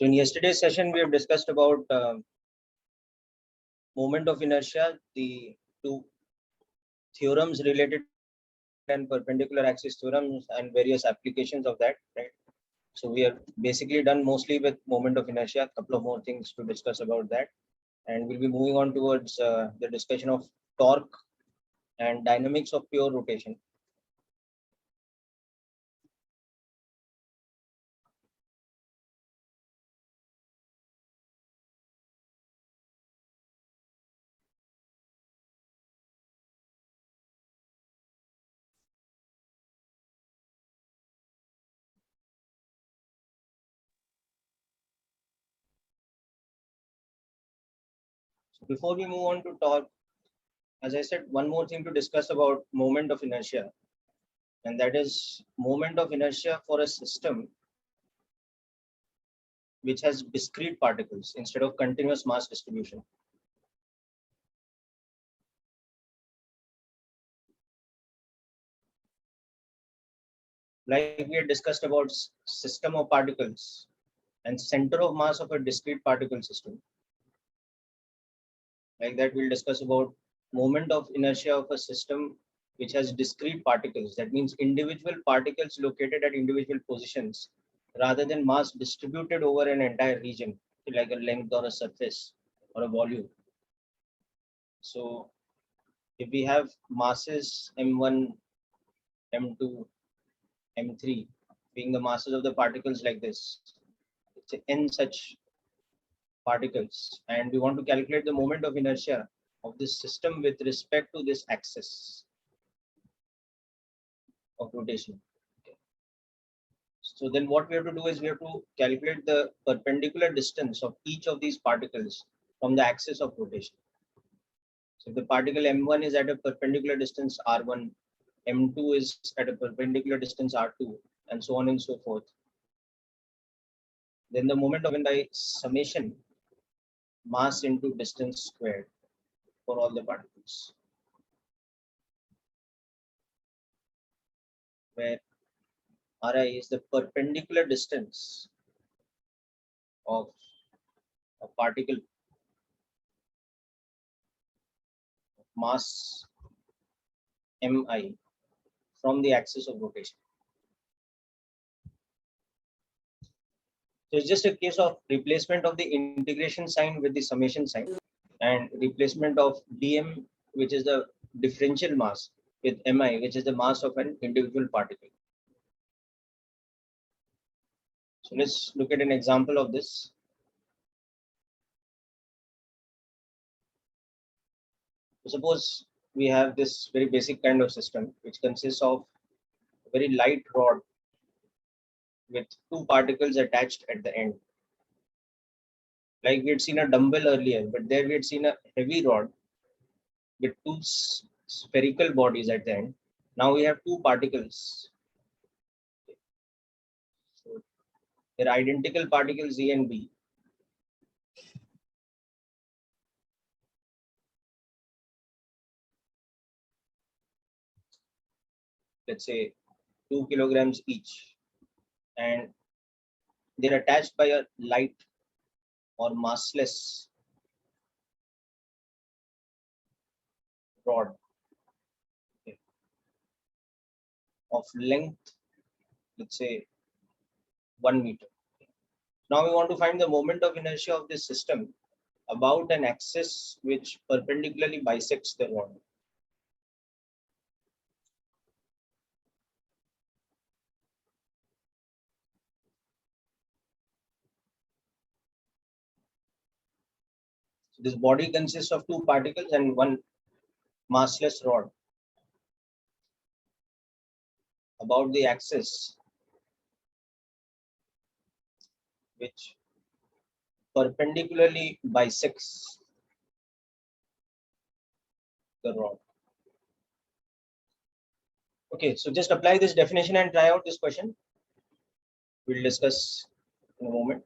So in yesterday's session, we have discussed about moment of inertia, the two theorems related to that, and perpendicular axis theorems and various applications of that, right? So we have basically done mostly with moment of inertia. A couple of more things to discuss about that, and we'll be moving on towards the discussion of torque and dynamics of pure rotation. So before we move on to torque, as I said, one more thing to discuss about moment of inertia, and that is moment of inertia for a system which has discrete particles instead of continuous mass distribution. Like we had discussed about system of particles and center of mass of a discrete particle system. Like that, we'll discuss about moment of inertia of a system which has discrete particles. That means individual particles located at individual positions rather than mass distributed over an entire region, like a length or a surface or a volume. So if we have masses m1, m2, m3 being the masses of the particles like this, it's n such particles, and we want to calculate the moment of inertia of this system with respect to this axis of rotation. Okay. So then what we have to do is we have to calculate the perpendicular distance of each of these particles from the axis of rotation. So if the particle m1 is at a perpendicular distance r1, m2 is at a perpendicular distance r2, and so on and so forth, then the moment of by summation mass into distance squared for all the particles, where Ri is the perpendicular distance of a particle of mass mi from the axis of rotation. So it's just a case of replacement of the integration sign with the summation sign, and replacement of dm, which is the differential mass, with mi, which is the mass of an individual particle. So let's look at an example of this. Suppose we have this very basic kind of system which consists of a very light rod with two particles attached at the end. Like we had seen a dumbbell earlier, but there we had seen a heavy rod with two spherical bodies at the end. Now we have two particles. So they're identical particles A and B. Let's say 2 kilograms each, and they're attached by a light or massless rod, okay, of length, let's say 1 meter. Now we want to find the moment of inertia of this system about an axis which perpendicularly bisects the rod. So this body consists of two particles and one massless rod about the axis which perpendicularly bisects the rod. Okay, so just apply this definition and try out this question. We'll discuss in a moment.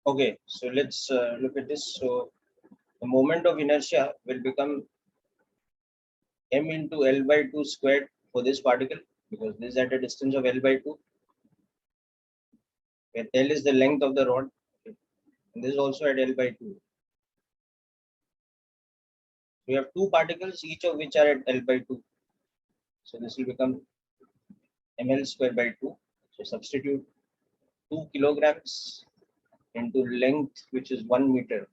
Okay, so let's look at this. So the moment of inertia will become m into L by 2 squared for this particle, because this is at a distance of L by 2, where L is the length of the rod. Okay. And this is also at L by 2. We have two particles, each of which are at L by 2. So this will become ml square by 2. So substitute 2 kilograms into length, which is 1 meter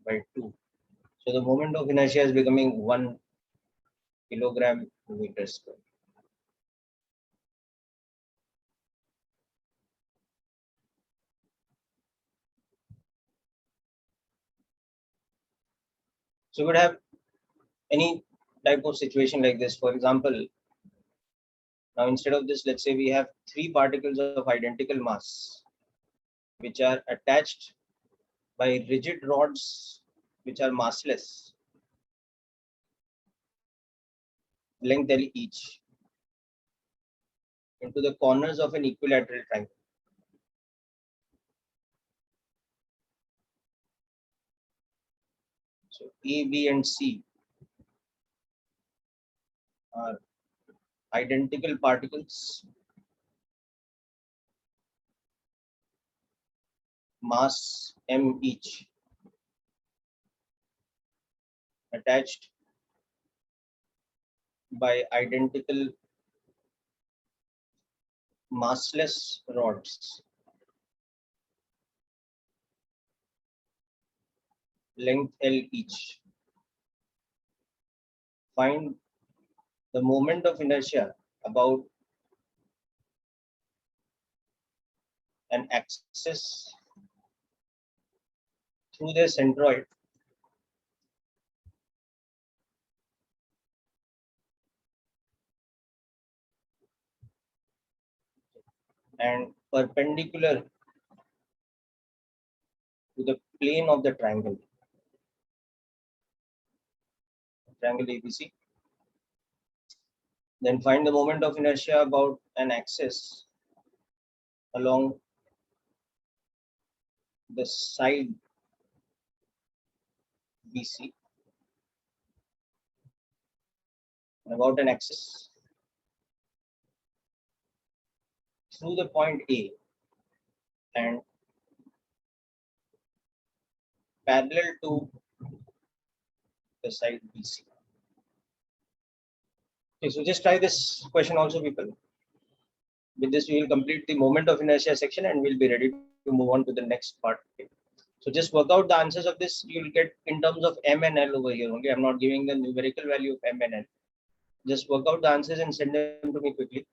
by 2. So the moment of inertia is becoming 1 kilogram meter square. So we would have any type of situation like this. For example, now instead of this, let's say we have three particles of identical mass, which are attached by rigid rods, which are massless, length L each, into the corners of an equilateral triangle. So A, B, and C are identical particles, mass m each, attached by identical massless rods, length L each. Find the moment of inertia about an axis through their centroid and perpendicular to the plane of the triangle ABC. Then find the moment of inertia about an axis along the side BC and about an axis through the point A and parallel to the side BC. Okay, so just try this question also, people. With this, we will complete the moment of inertia section and we'll be ready to move on to the next part. Okay. So just work out the answers of this. You'll get in terms of M and L over here. Okay, I'm not giving the numerical value of M and L. Just work out the answers and send them to me quickly.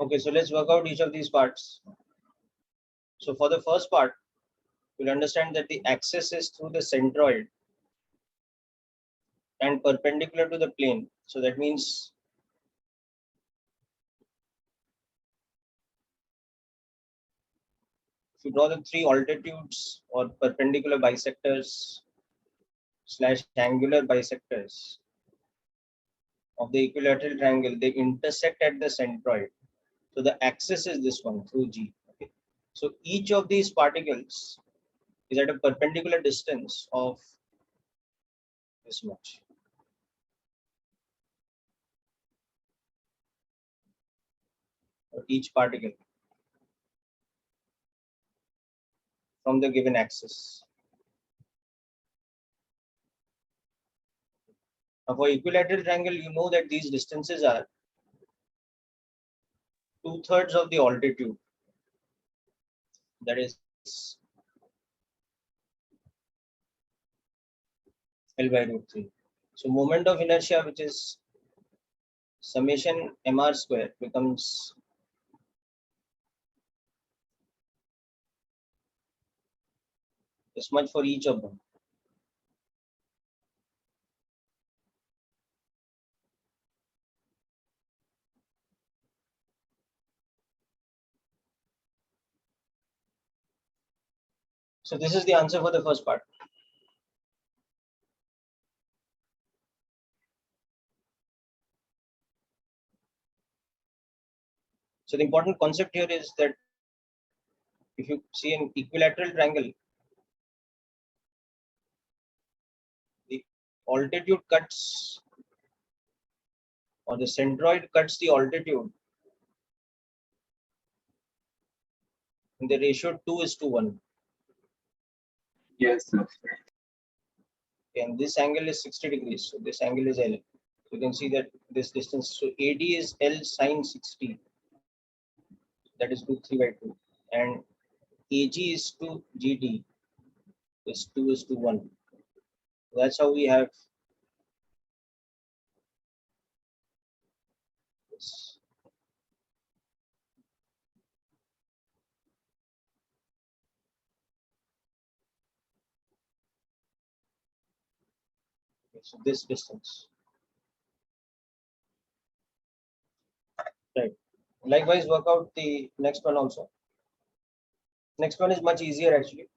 Okay, so let's work out each of these parts. So for the first part, you'll understand that the axis is through the centroid and perpendicular to the plane. So that means if you draw the three altitudes or perpendicular bisectors slash angular bisectors of the equilateral triangle, they intersect at the centroid. So the axis is this one through G. Okay. So each of these particles is at a perpendicular distance of this much. For each particle from the given axis. Now for equilateral triangle, you know that these distances are 2/3 of the altitude. That is L by root 3. So moment of inertia, which is summation mr square, becomes this much for each of them. So this is the answer for the first part. So the important concept here is that if you see an equilateral triangle, the altitude cuts or the centroid cuts the altitude in the ratio 2:1. Yes, sir. And this angle is 60 degrees. So this angle is L. So you can see that this distance. So AD is L sine 60. That is root 3 by 2. And AG is to GD is 2:1. That's how we have this. Okay, so this distance. Right. Likewise, work out the next one also. Next one is much easier actually.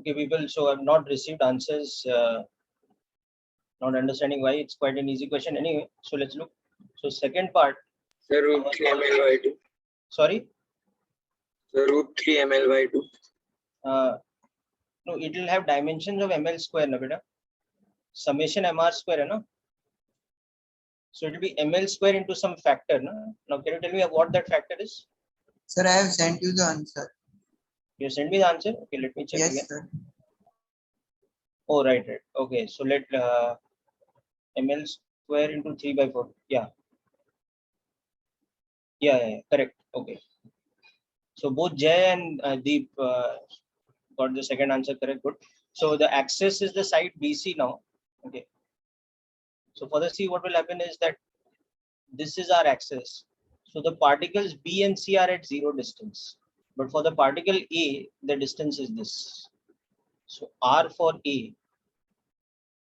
Okay, people. So I've not received answers. Not understanding why. It's quite an easy question anyway. So let's look. So second part. Sir, root 3 ml by 2. Sorry. Sir, root 3 ml by 2. No, it will have dimensions of ml square, na beta. Summation mr square, na. So it will be ml square into some factor, na. Now can you tell me what that factor is? Sir, I have sent you the answer. You send me the answer. Okay, let me check Yes, again. sir. Oh, right. Okay, so let ml square into 3 by 4. Yeah. Yeah, correct. Okay. So both Jay and Deep got the second answer correct. Good. So the axis is the side BC now. Okay. So for the C, what will happen is that this is our axis. So the particles B and C are at 0 distance. But for the particle A, the distance is this. So R for A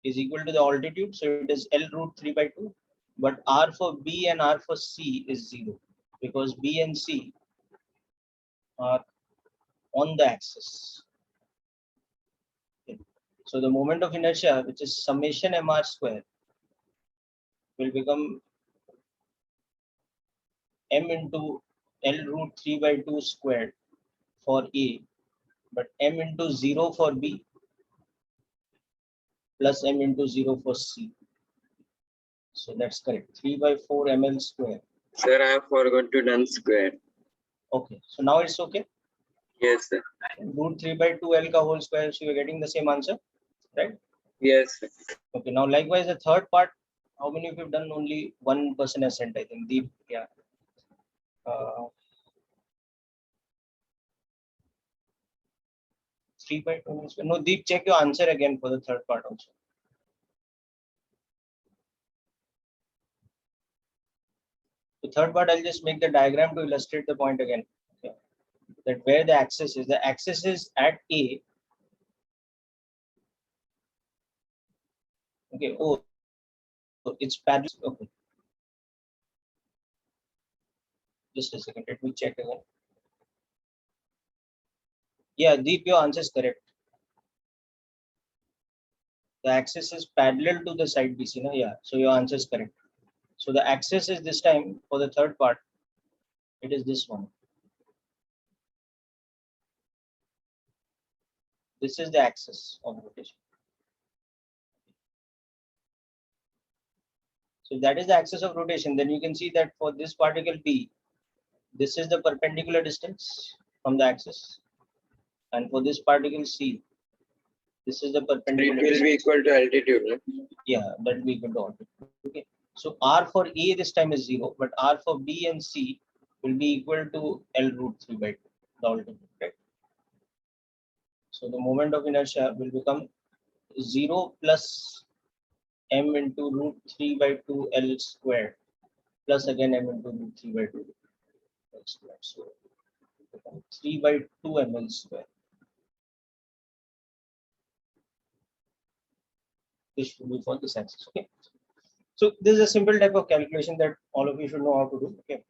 is equal to the altitude. So it is L root 3 by 2. But R for B and R for C is 0 because B and C are on the axis. Okay. So the moment of inertia, which is summation mr square, will become m into L root 3 by 2 squared for A, but m into 0 for B plus m into 0 for C. So that's correct. 3 by 4 ml square. Sir, I have forgot to done square. Okay. So now it's okay. Yes, sir. Root 3 by 2 L ka whole square. So you're getting the same answer, right? Yes, sir. Okay. Now likewise, the third part, how many of you have done? Only one person has sent, I think. Deep, yeah. 3 by 2. No, Deep, check your answer again for the third part also. The third part, I'll just make the diagram to illustrate the point again. Okay. That where the axis is at A. Okay. Oh, so it's parallel. Okay. Just a second. Let me check again. Yeah, Deep, your answer is correct. The axis is parallel to the side BC. No? Yeah. So your answer is correct. So the axis is this time for the third part. It is this one. This is the axis of rotation. So that is the axis of rotation. Then you can see that for this particle B, this is the perpendicular distance from the axis. And for this particle C, this is the perpendicular It will distance. be equal to altitude. No? Yeah, that will be equal to altitude. Okay. So R for A this time is 0, but R for B and C will be equal to L root 3 by 2, the altitude, right? So the moment of inertia will become 0 plus m into root 3 by 2 L squared plus again m into root 3 by 2 L squared. So 3 by 2 ml square. This should be for this axis. Okay. So this is a simple type of calculation that all of you should know how to do. Okay.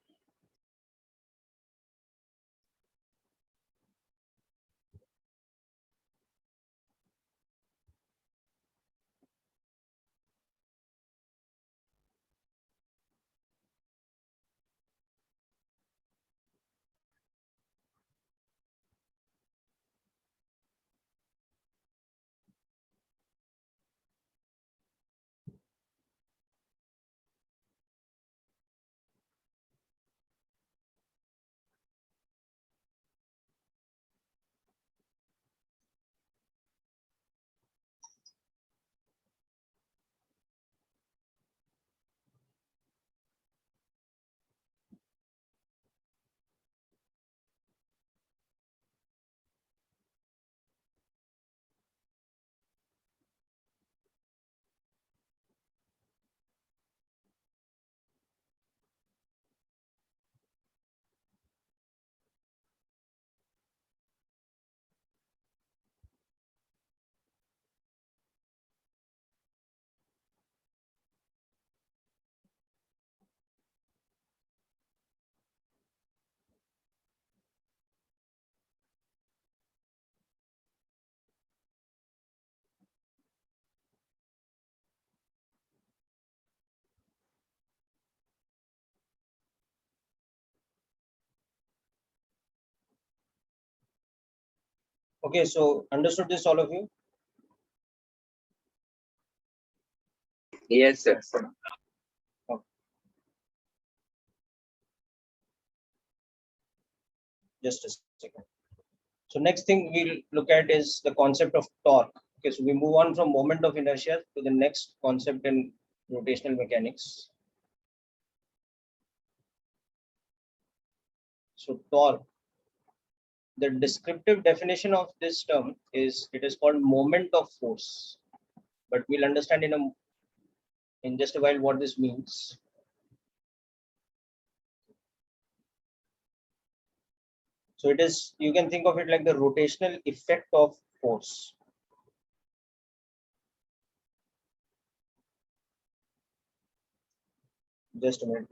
Okay, so understood this, all of you? Yes, sir. Okay. Just a second. So next thing we'll look at is the concept of torque. Okay, so we move on from moment of inertia to the next concept in rotational mechanics. So torque, the descriptive definition of this term is it is called moment of force, but we'll understand in just a while what this means. So it is, you can think of it like the rotational effect of force. Just a minute.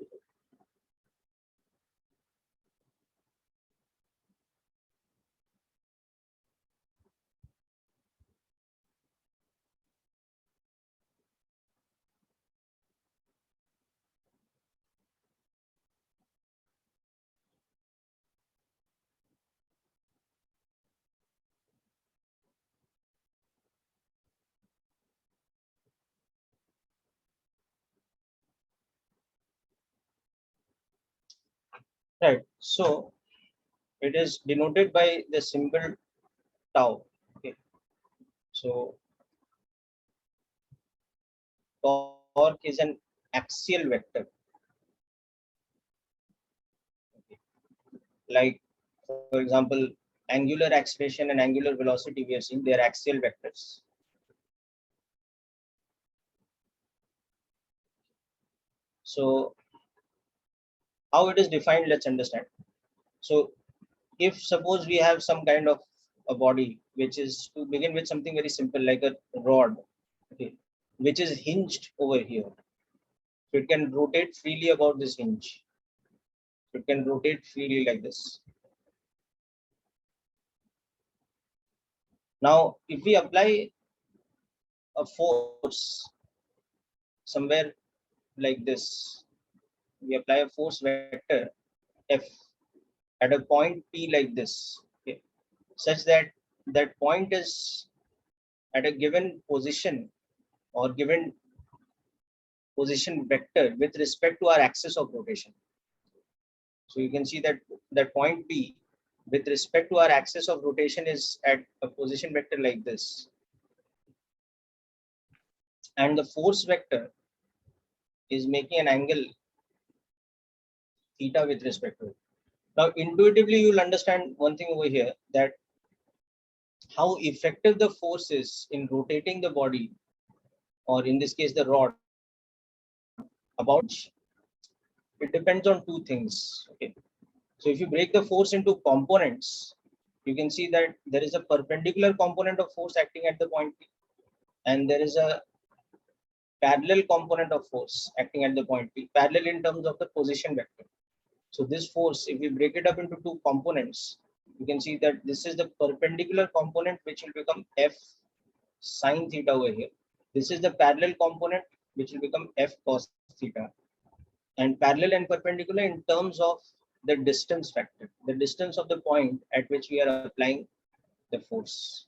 Right. So it is denoted by the symbol tau. Okay. So torque is an axial vector. Okay. Like, for example, angular acceleration and angular velocity, we have seen they are axial vectors. So how it is defined, let's understand. So if suppose we have some kind of a body, which is, to begin with, something very simple like a rod, okay, which is hinged over here. So it can rotate freely about this hinge. So it can rotate freely like this. Now, if we apply a force somewhere like this, we apply a force vector F at a point P like this, okay, such that that point is at a given position or given position vector with respect to our axis of rotation. So you can see that that point P with respect to our axis of rotation is at a position vector like this. And the force vector is making an angle theta with respect to it. Now, intuitively, you'll understand one thing over here, that how effective the force is in rotating the body, or in this case, the rod, about it depends on two things. Okay. So if you break the force into components, you can see that there is a perpendicular component of force acting at the point P, and there is a parallel component of force acting at the point P, parallel in terms of the position vector. So this force, if we break it up into two components, you can see that this is the perpendicular component, which will become F sine theta over here. This is the parallel component, which will become F cos theta. And parallel and perpendicular in terms of the distance factor, the distance of the point at which we are applying the force.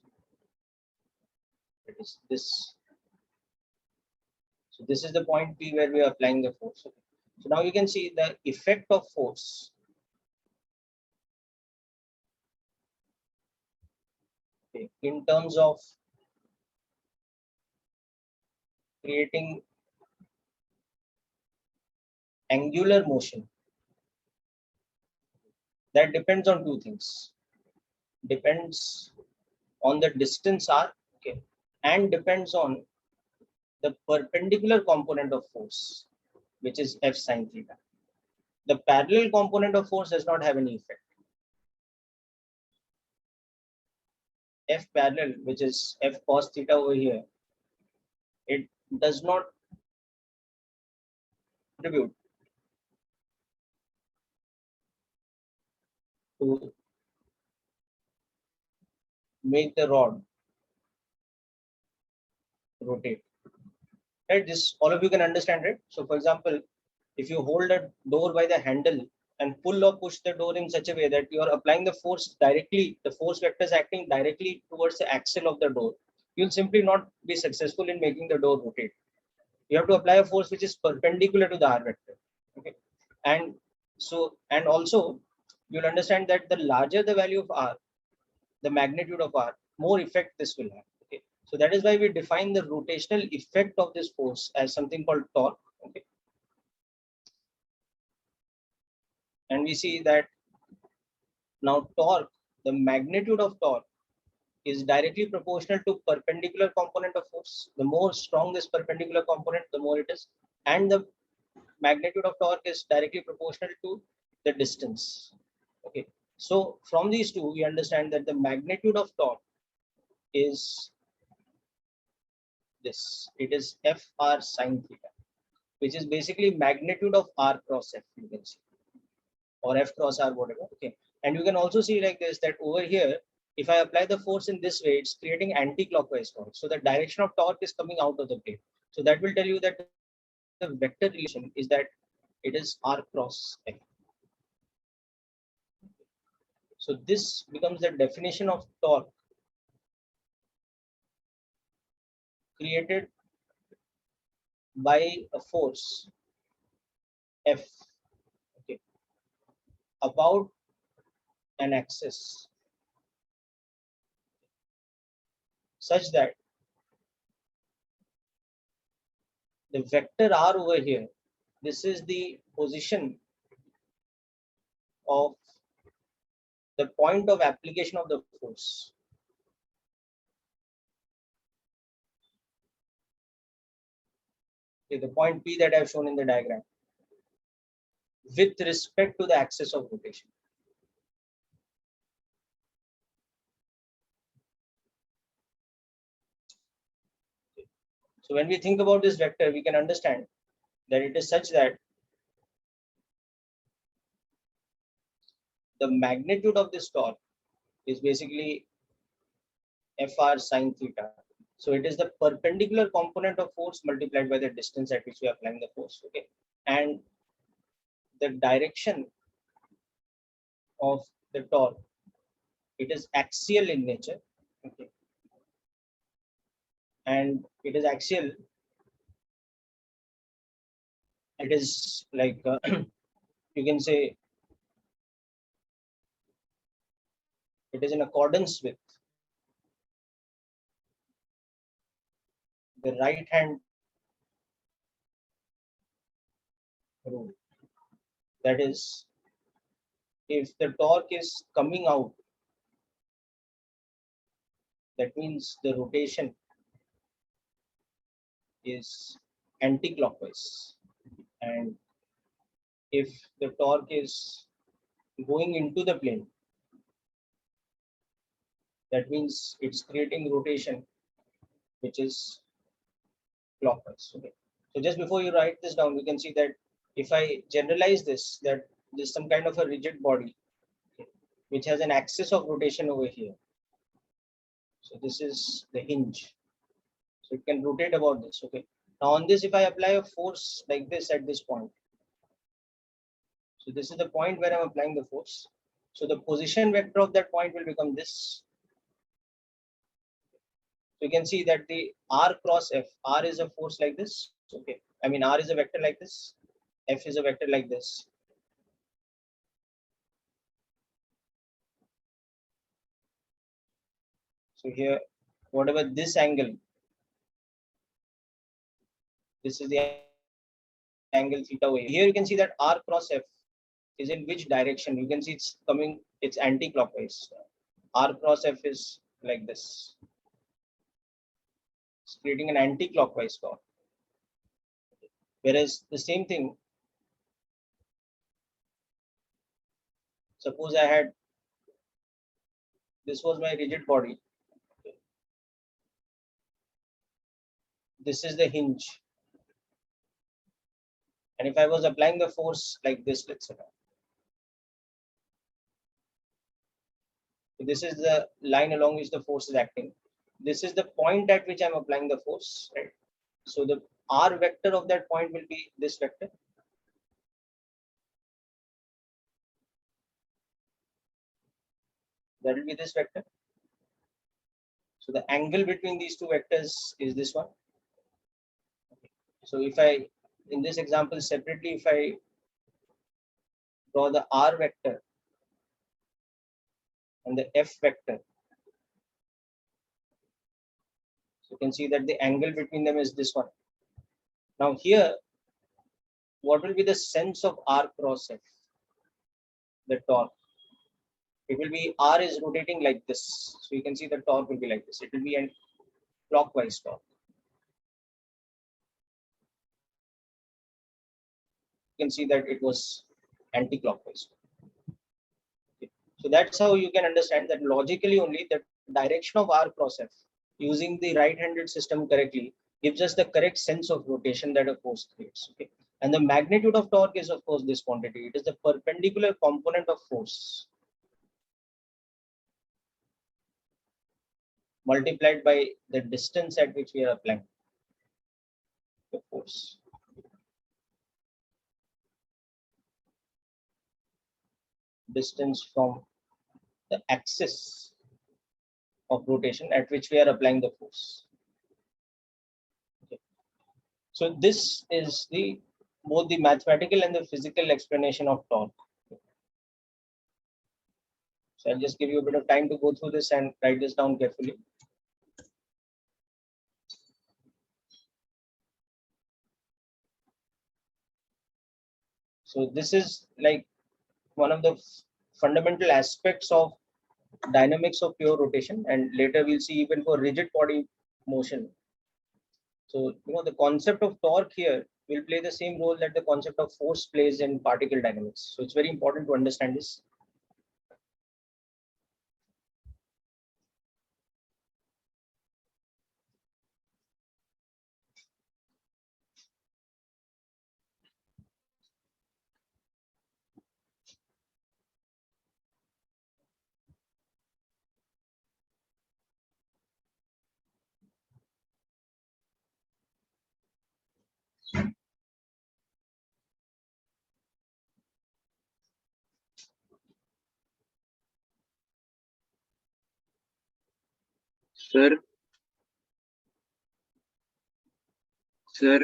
It is this. So this is the point P where we are applying the force. So now you can see the effect of force, okay, in terms of creating angular motion. That depends on two things. Depends on the distance r, okay, and depends on the perpendicular component of force, which is F sine theta. The parallel component of force does not have any effect. F parallel, which is F cos theta over here, it does not contribute to make the rod rotate. Right? This all of you can understand, right? So for example, if you hold a door by the handle and pull or push the door in such a way that you are applying the force directly, the force vector is acting directly towards the axle of the door, you'll simply not be successful in making the door rotate. You have to apply a force which is perpendicular to the R vector. Okay. And so, and also you'll understand that the larger the value of R, the magnitude of R, more effect this will have. Okay. So that is why we define the rotational effect of this force as something called torque. Okay. And we see that now torque, the magnitude of torque is directly proportional to perpendicular component of force. The more strong this perpendicular component, the more it is. And the magnitude of torque is directly proportional to the distance. Okay. So from these two, we understand that the magnitude of torque is this. It is Fr sine theta, which is basically magnitude of R cross F, you can see, or F cross R, whatever. Okay. And you can also see like this, that over here, if I apply the force in this way, it's creating anti-clockwise torque. So the direction of torque is coming out of the plane. So that will tell you that the vector relation is that it is R cross F. So this becomes the definition of torque created by a force F, okay, about an axis such that the vector R over here, this is the position of the point of application of the force. Okay, the point P that I've shown in the diagram with respect to the axis of rotation. So when we think about this vector, we can understand that it is such that the magnitude of this torque is basically Fr sine theta. So it is the perpendicular component of force multiplied by the distance at which we are applying the force. Okay. And the direction of the torque, it is axial in nature. Okay. And it is axial. It is like you can say it is in accordance with the right hand rule. That is, if the torque is coming out, that means the rotation is anti-clockwise. And if the torque is going into the plane, that means it's creating rotation which is clockwise. Okay. So just before you write this down, we can see that if I generalize this, that there's some kind of a rigid body, okay, which has an axis of rotation over here. So this is the hinge. So it can rotate about this. Okay. Now on this, if I apply a force like this at this point, so this is the point where I'm applying the force. So the position vector of that point will become this. So you can see that the R cross F, R is a force like this. Okay. I mean, R is a vector like this. F is a vector like this. So here, whatever this angle, this is the angle theta over here. Here you can see that R cross F is in which direction. You can see it's coming, it's anti-clockwise. R cross F is like this. It's creating an anti-clockwise torque. Whereas the same thing, suppose I had, this was my rigid body. This is the hinge. And if I was applying the force like this, let's say, so this is the line along which the force is acting. This is the point at which I'm applying the force, right? So the R vector of that point will be this vector. That will be this vector. So the angle between these two vectors is this one. So if I, in this example separately, if I draw the r vector and the f vector, so you can see that the angle between them is this one. Now here, what will be the sense of r cross f? The torque. It will be r is rotating like this. So you can see the torque will be like this. It will be a clockwise torque. You can see that it was anti-clockwise. Okay. So that's how you can understand that logically only the direction of r cross f using the right-handed system correctly gives us the correct sense of rotation that a force creates. Okay. And the magnitude of torque is of course this quantity. It is the perpendicular component of force multiplied by the distance at which we are applying the force. Distance from the axis of rotation at which we are applying the force. Okay. So this is the both the mathematical and the physical explanation of torque. So I'll just give you a bit of time to go through this and write this down carefully. So this is like one of the fundamental aspects of dynamics of pure rotation, and later we'll see even for rigid body motion. So the concept of torque here will play the same role that the concept of force plays in particle dynamics. So it's very important to understand this. Sir. Sir.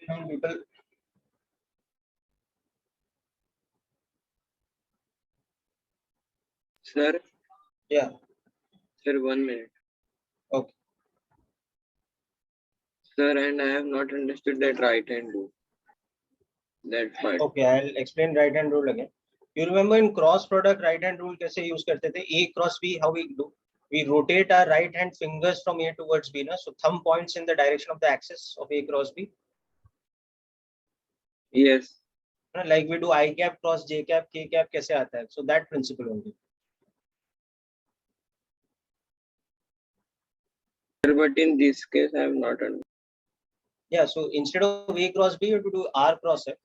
People, Sir, yeah, sir, 1 minute. okay. Sir, and I have not understood that right hand rule. That part. Okay, I'll explain right hand rule again. You remember in cross product right hand rule कैसे use करते थे? A cross B, how we do? We rotate our right hand fingers from A towards B, na? So thumb points in the direction of the axis of A cross B. Yes. Like we do I cap cross J cap, K cap कैसे आता है? So that principle only. Sir, but in this case, I have not understood. Yeah, so instead of A cross B, you have to do R cross F.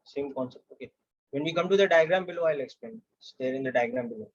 Same concept. Okay. When we come to the diagram below, I'll explain. It's there in the diagram below.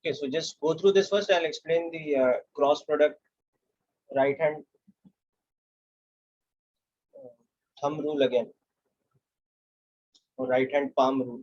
Okay, so just go through this first. I'll explain the cross product right hand thumb rule again, or right hand palm rule.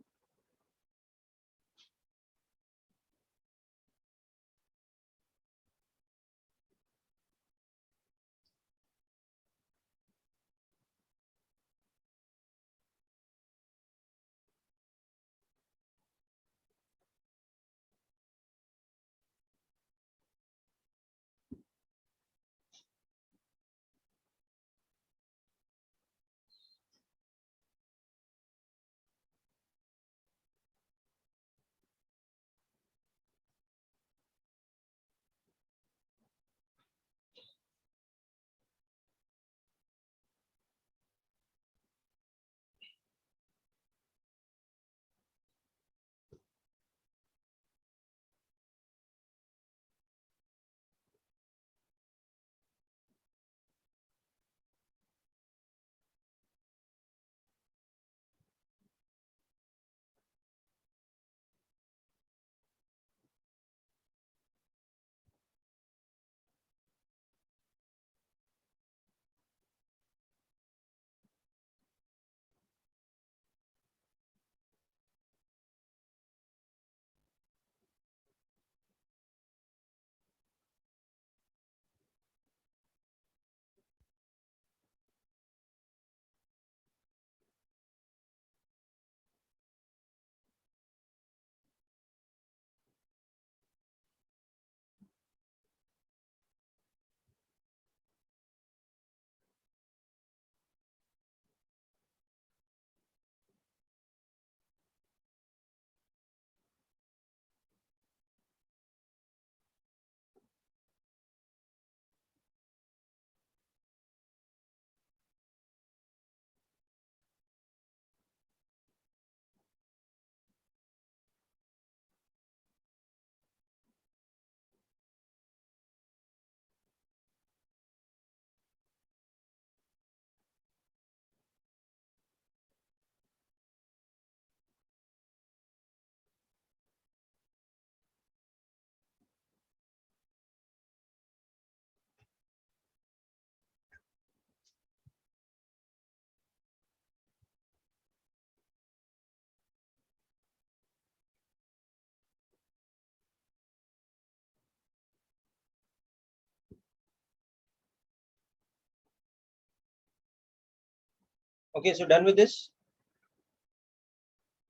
Okay, so done with this.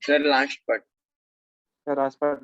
Sir, last part. Sir, last part.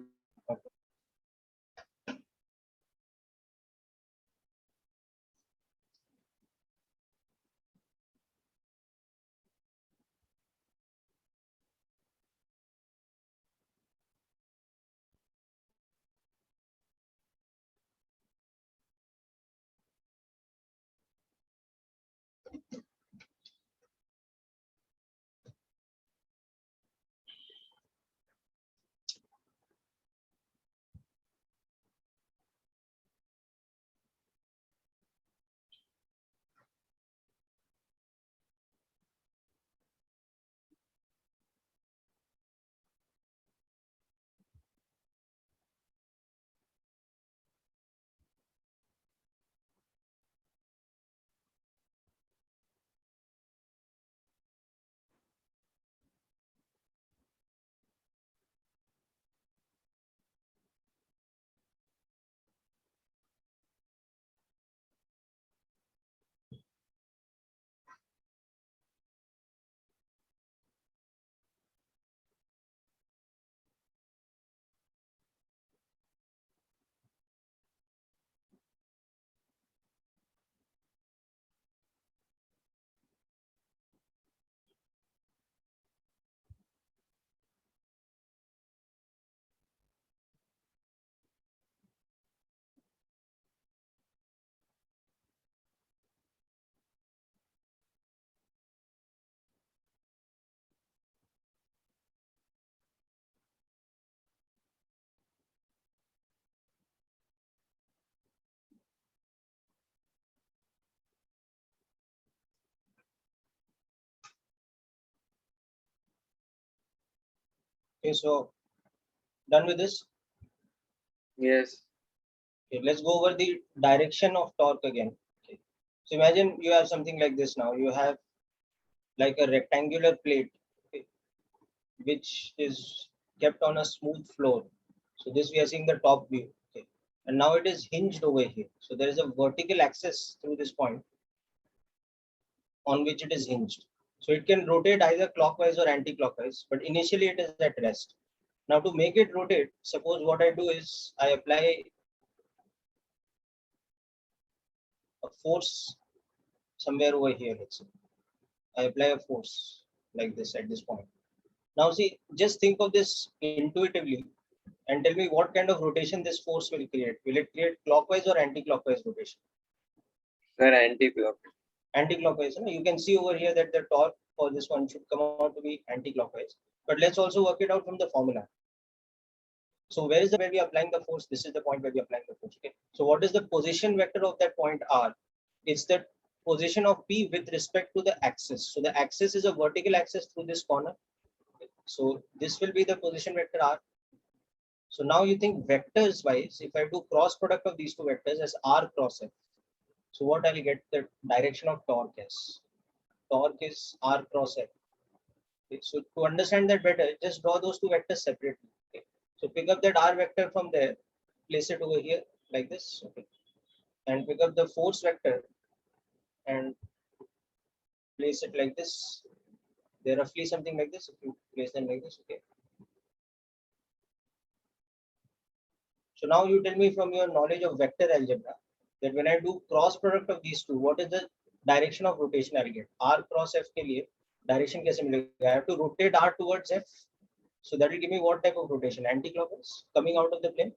Okay, so done with this. Yes. Okay, let's go over the direction of torque again. Okay. So imagine you have something like this now. You have like a rectangular plate, okay, which is kept on a smooth floor. So this we are seeing the top view. Okay. And now it is hinged over here. So there is a vertical axis through this point on which it is hinged. So it can rotate either clockwise or anti-clockwise, but initially it is at rest. Now to make it rotate, suppose what I do is I apply a force somewhere over here, let's say. I apply a force like this at this point. Now see, just think of this intuitively and tell me what kind of rotation this force will create. Will it create clockwise or anti-clockwise rotation? Sir, anti-clock. Anti-clockwise. You know, you can see over here that the torque for this one should come out to be anti-clockwise. But let's also work it out from the formula. So where is the where we are applying the force? This is the point where we are applying the force. Okay. So what is the position vector of that point R? It's the position of P with respect to the axis. So the axis is a vertical axis through this corner. So this will be the position vector R. So now you think vectors wise, if I do cross product of these two vectors as R cross F. So what I'll get the direction of torque is. Torque is R cross F. Okay. So to understand that better, just draw those two vectors separately. Okay. So pick up that R vector from there, place it over here like this. Okay. And pick up the force vector and place it like this. They're roughly something like this. If you place them like this, okay. So now you tell me from your knowledge of vector algebra that when I do cross product of these two, what is the direction of rotation I'll get? R cross F के लिए direction कैसे मिलेगा? I have to rotate R towards F. So that will give me what type of rotation? Anti-clockwise coming out of the plane.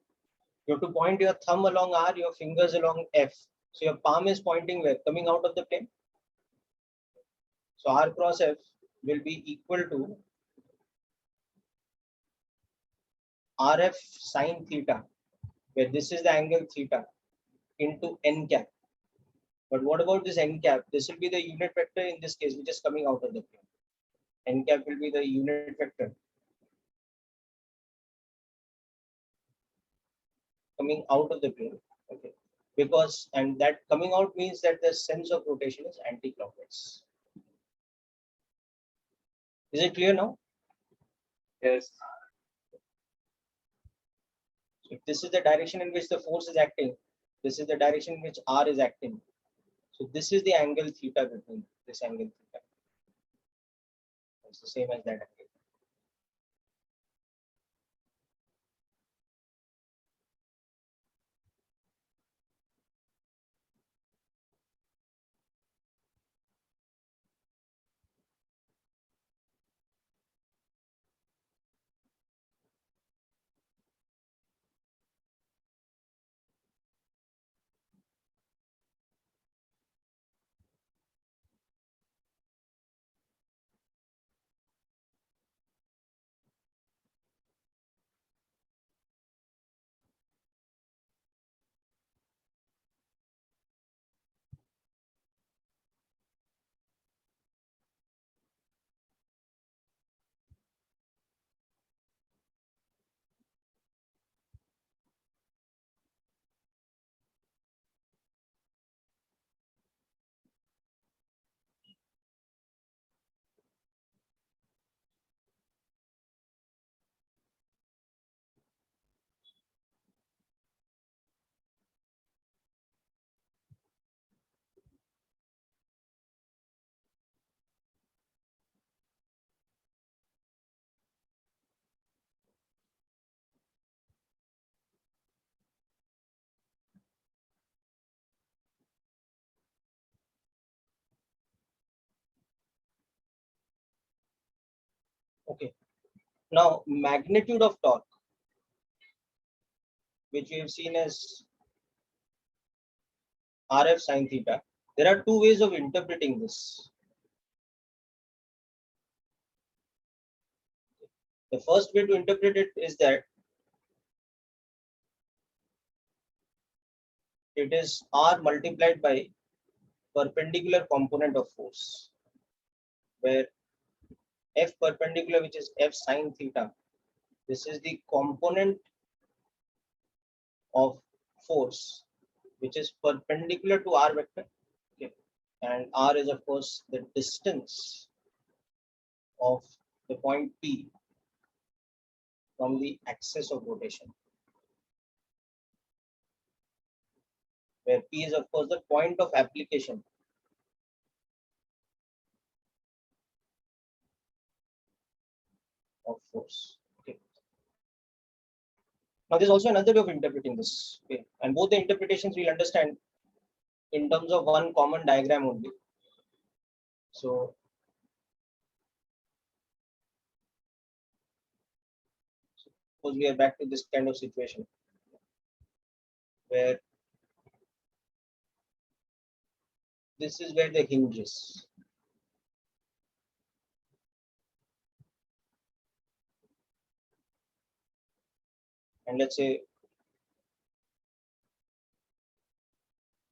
You have to point your thumb along R, your fingers along F. So your palm is pointing where? Coming out of the plane. So R cross F will be equal to RF sine theta, where this is the angle theta, into n cap. But what about this n cap? This will be the unit vector in this case, which is coming out of the plane. N cap will be the unit vector coming out of the plane. Okay. Because, and that coming out means that the sense of rotation is anti-clockwise. Is it clear now? Yes. So if this is the direction in which the force is acting, this is the direction in which R is acting. So this is the angle theta between this angle theta. It's the same as that angle. Okay. Now magnitude of torque, which we have seen as RF sine theta. There are two ways of interpreting this. The first way to interpret it is that it is R multiplied by perpendicular component of force, where F perpendicular, which is F sine theta, this is the component of force which is perpendicular to R vector. Okay. And R is of course the distance of the point P from the axis of rotation, where P is of course the point of application of force. Okay. Now there's also another way of interpreting this. Okay. And both the interpretations we'll understand in terms of one common diagram only. So suppose we are back to this kind of situation where this is where the hinge is. And let's say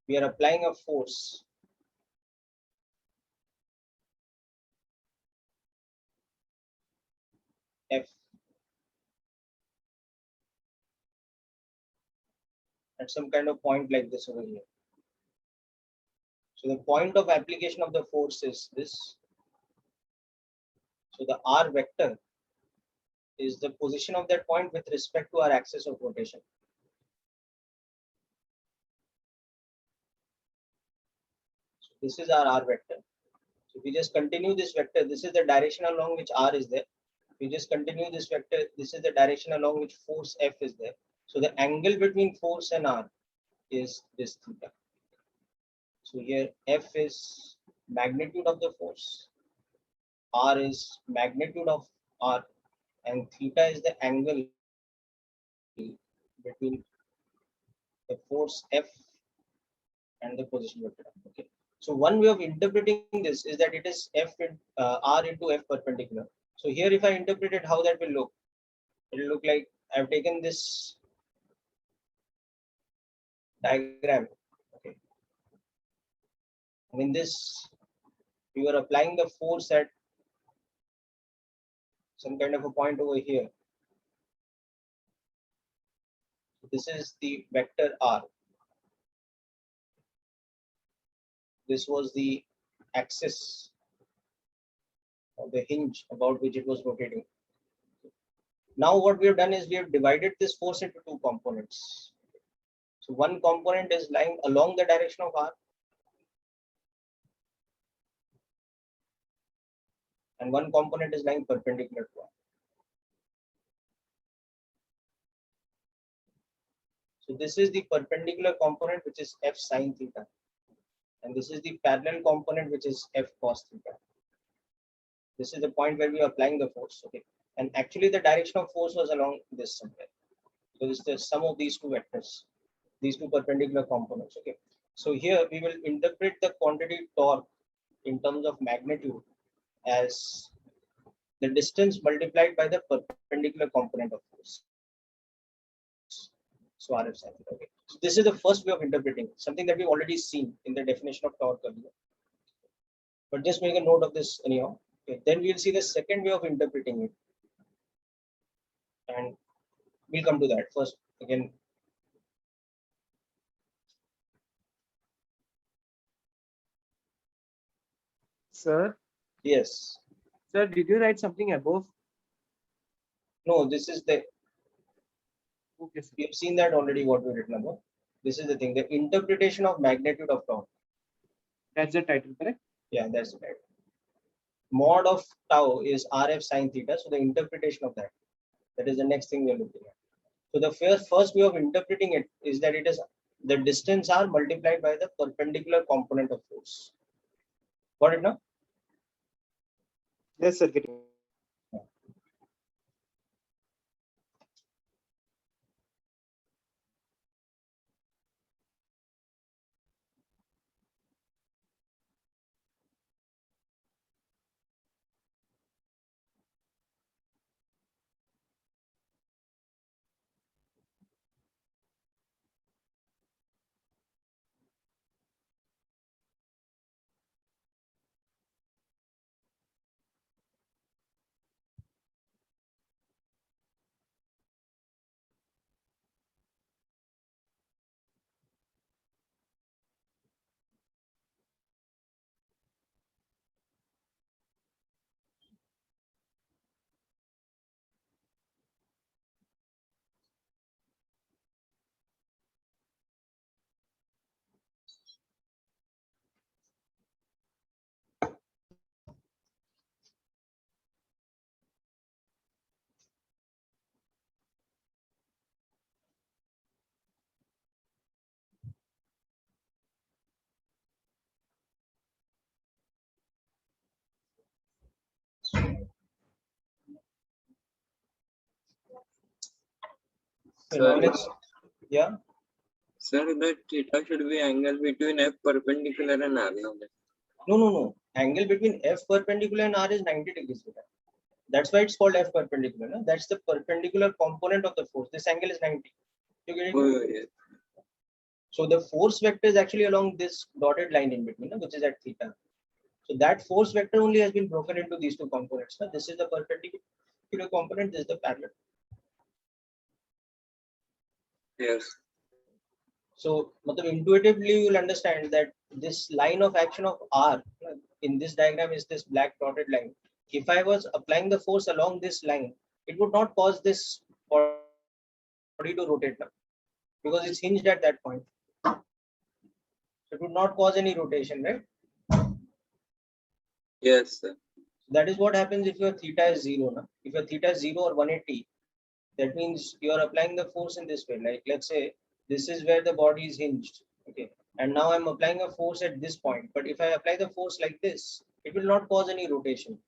we are applying a force F at some kind of point like this over here. So the point of application of the force is this. So the R vector is the position of that point with respect to our axis of rotation. So this is our R vector. So if we just continue this vector, this is the direction along which R is there. If we just continue this vector, this is the direction along which force F is there. So the angle between force and R is this theta. So here F is magnitude of the force, R is magnitude of R, and theta is the angle between the force F and the position vector. Okay. So one way of interpreting this is that it is R into F perpendicular. So here if I interpret it, how that will look, it will look like I've taken this diagram. Okay. And in this, you are applying the force at some kind of a point over here. This is the vector R. This was the axis of the hinge about which it was rotating. Now what we have done is we have divided this force into two components. So one component is lying along the direction of R, and one component is lying perpendicular to R. So this is the perpendicular component, which is F sine theta, and this is the parallel component, which is F cos theta. This is the point where we are applying the force. Okay, and actually the direction of force was along this somewhere. So this is the sum of these two vectors, these two perpendicular components. Okay, so here we will interpret the quantity torque in terms of magnitude as the distance multiplied by the perpendicular component of force. So RF sine theta. Okay, so this is the first way of interpreting, something that we've already seen in the definition of torque earlier. But just make a note of this anyhow. Okay, then we'll see the second way of interpreting it, and we'll come to that first. Again, Sir, yes, sir, did you write something above? no, this is the, Okay, sir. you've seen that already what we written about. This is the thing, the interpretation of magnitude of torque. That's the title, correct? Yeah, that's right. Mod of tau is RF sine theta. So the interpretation of that, that is the next thing we are looking at. So the first way of interpreting it is that it is the distance r multiplied by the perpendicular component of force. Got it now? Yes, sir. Getting. So now Sir, let's, yeah. sir, the theta should be angle between F perpendicular and R. No. Angle between F perpendicular and R is 90 degrees. That's why it's called F perpendicular. No? That's the perpendicular component of the force. This angle is 90. You get it? Oh, yes. So the force vector is actually along this dotted line in between, no? Which is at theta. So that force vector only has been broken into these two components. No? This is the perpendicular component. This is the parallel. Yes. So intuitively you will understand that this line of action of R in this diagram is this black dotted line. If I was applying the force along this line, it would not cause this body to rotate now because it's hinged at that point. So it would not cause any rotation, right? Yes, sir. That is what happens if your theta is 0. Now. If your theta is 0 or 180, that means you are applying the force in this way. Like let's say this is where the body is hinged. Okay. And now I'm applying a force at this point. But if I apply the force like this, it will not cause any rotation.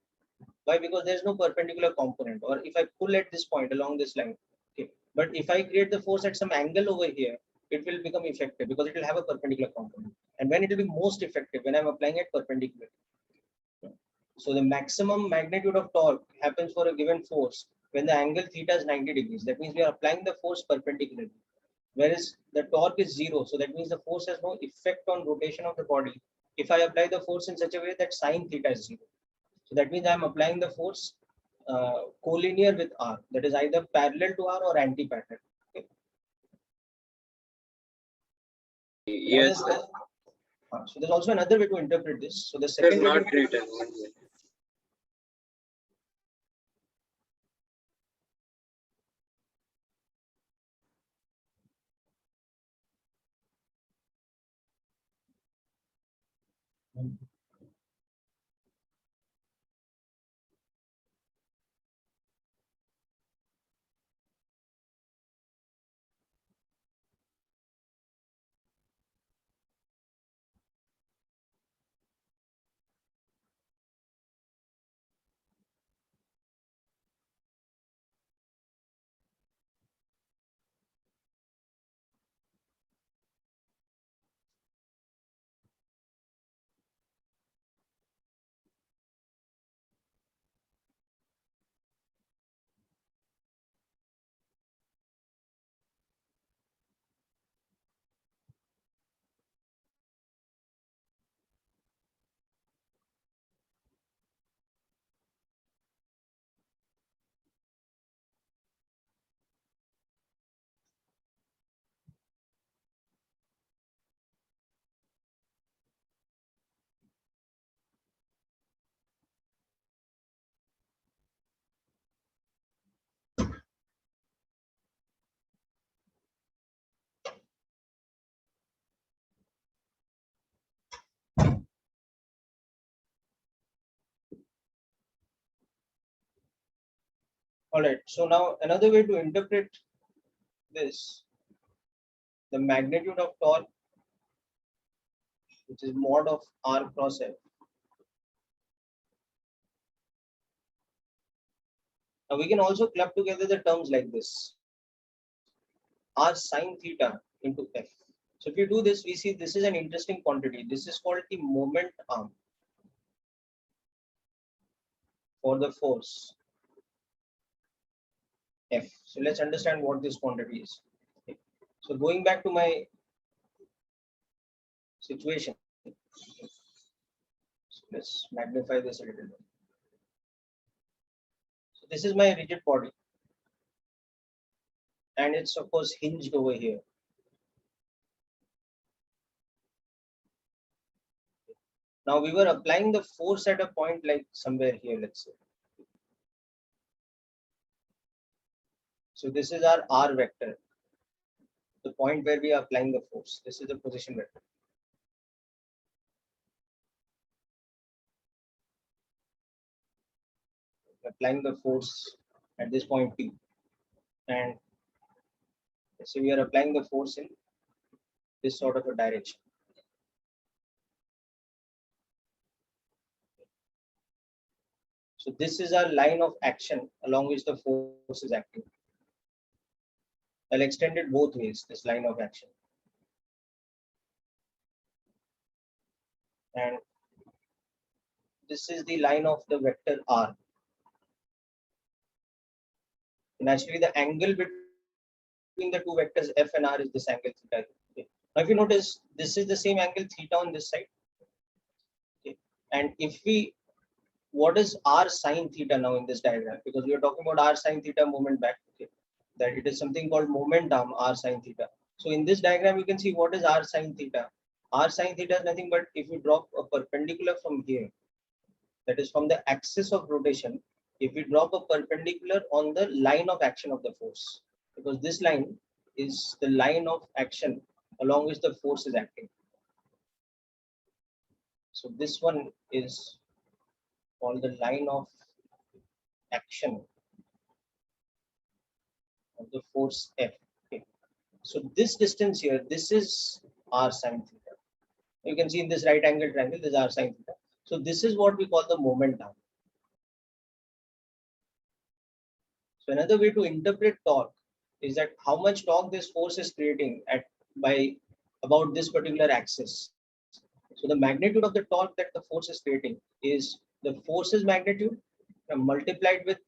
Why? Because there's no perpendicular component. Or if I pull at this point along this line. Okay. But if I create the force at some angle over here, it will become effective because it will have a perpendicular component. And when it will be most effective, when I'm applying it perpendicular. So the maximum magnitude of torque happens for a given force when the angle theta is 90 degrees. That means we are applying the force perpendicularly. Whereas the torque is 0. So that means the force has no effect on rotation of the body. If I apply the force in such a way that sine theta is 0. So that means I'm applying the force collinear with R. That is either parallel to R or anti-parallel. Okay. Yes, sir. So there's also another way to interpret this. So the It's second way not to written. All right. So now another way to interpret this, the magnitude of torque, which is mod of R cross F. Now we can also club together the terms like this: R sine theta into F. So if you do this, we see this is an interesting quantity. This is called the moment arm for the force F. So let's understand what this quantity is. Okay. So going back to my situation, so let's magnify this a little bit. So this is my rigid body, and it's of course hinged over here. Now we were applying the force at a point like somewhere here, let's say. So this is our R vector, the point where we are applying the force. This is the position vector. Applying the force at this point P, and so we are applying the force in this sort of a direction. So this is our line of action along which the force is acting. I'll extend it both ways, this line of action. And this is the line of the vector R. And actually the angle between the two vectors F and R is this angle theta. Okay. Now if you notice, this is the same angle theta on this side. Okay. And if we, what is R sine theta now in this diagram? Because we are talking about R sine theta moment back. Okay. That it is something called moment arm R sine theta. So in this diagram, you can see what is R sine theta. R sine theta is nothing but if you drop a perpendicular from here, that is from the axis of rotation, if we drop a perpendicular on the line of action of the force, because this line is the line of action along which the force is acting. So this one is called the line of action of the force F. Okay. So this distance here, this is R sine theta. You can see in this right angle triangle, this is R sine theta. So this is what we call the moment arm. So another way to interpret torque is that how much torque this force is creating at by about this particular axis. So the magnitude of the torque that the force is creating is the force's magnitude multiplied with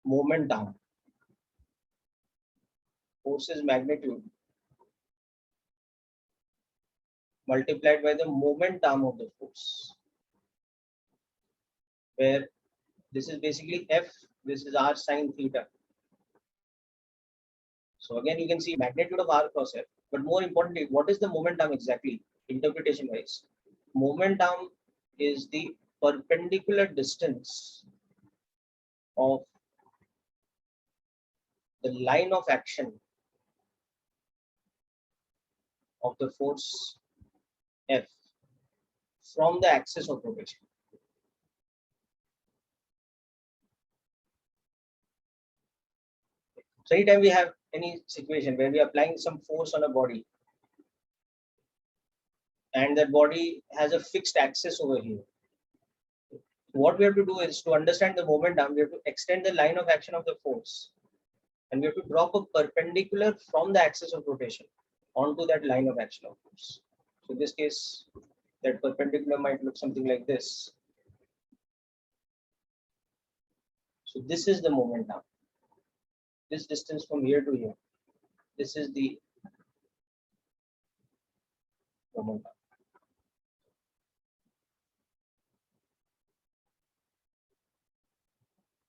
moment arm. Force's magnitude multiplied by the moment arm of the force, where this is basically F, this is R sine theta. So again, you can see magnitude of R cross F, but more importantly, what is the moment arm exactly, interpretation wise? Moment arm is the perpendicular distance of the line of action of the force F from the axis of rotation. So anytime we have any situation where we are applying some force on a body and that body has a fixed axis over here, what we have to do is to understand the moment arm, we have to extend the line of action of the force and we have to drop a perpendicular from the axis of rotation onto that line of action of force. So in this case, that perpendicular might look something like this. So this is the moment arm. This distance from here to here, this is the moment arm.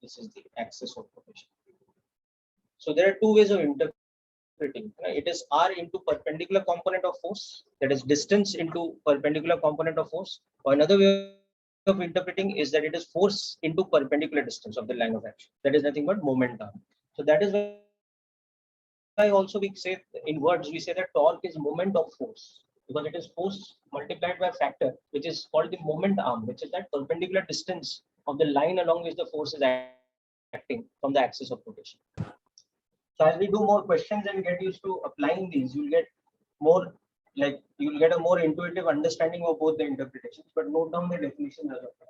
This is the axis of rotation. So there are two ways of interpreting. It is R into perpendicular component of force, that is distance into perpendicular component of force. Or another way of interpreting is that it is force into perpendicular distance of the line of action. That is nothing but moment arm. So that is why also we say in words, we say that torque is moment of force, because it is force multiplied by a factor which is called the moment arm, which is that perpendicular distance of the line along which the force is acting. acting from the axis of rotation. So as we do more questions and get used to applying these, you'll get more you'll get a more intuitive understanding of both the interpretations. But note down the definition as of now.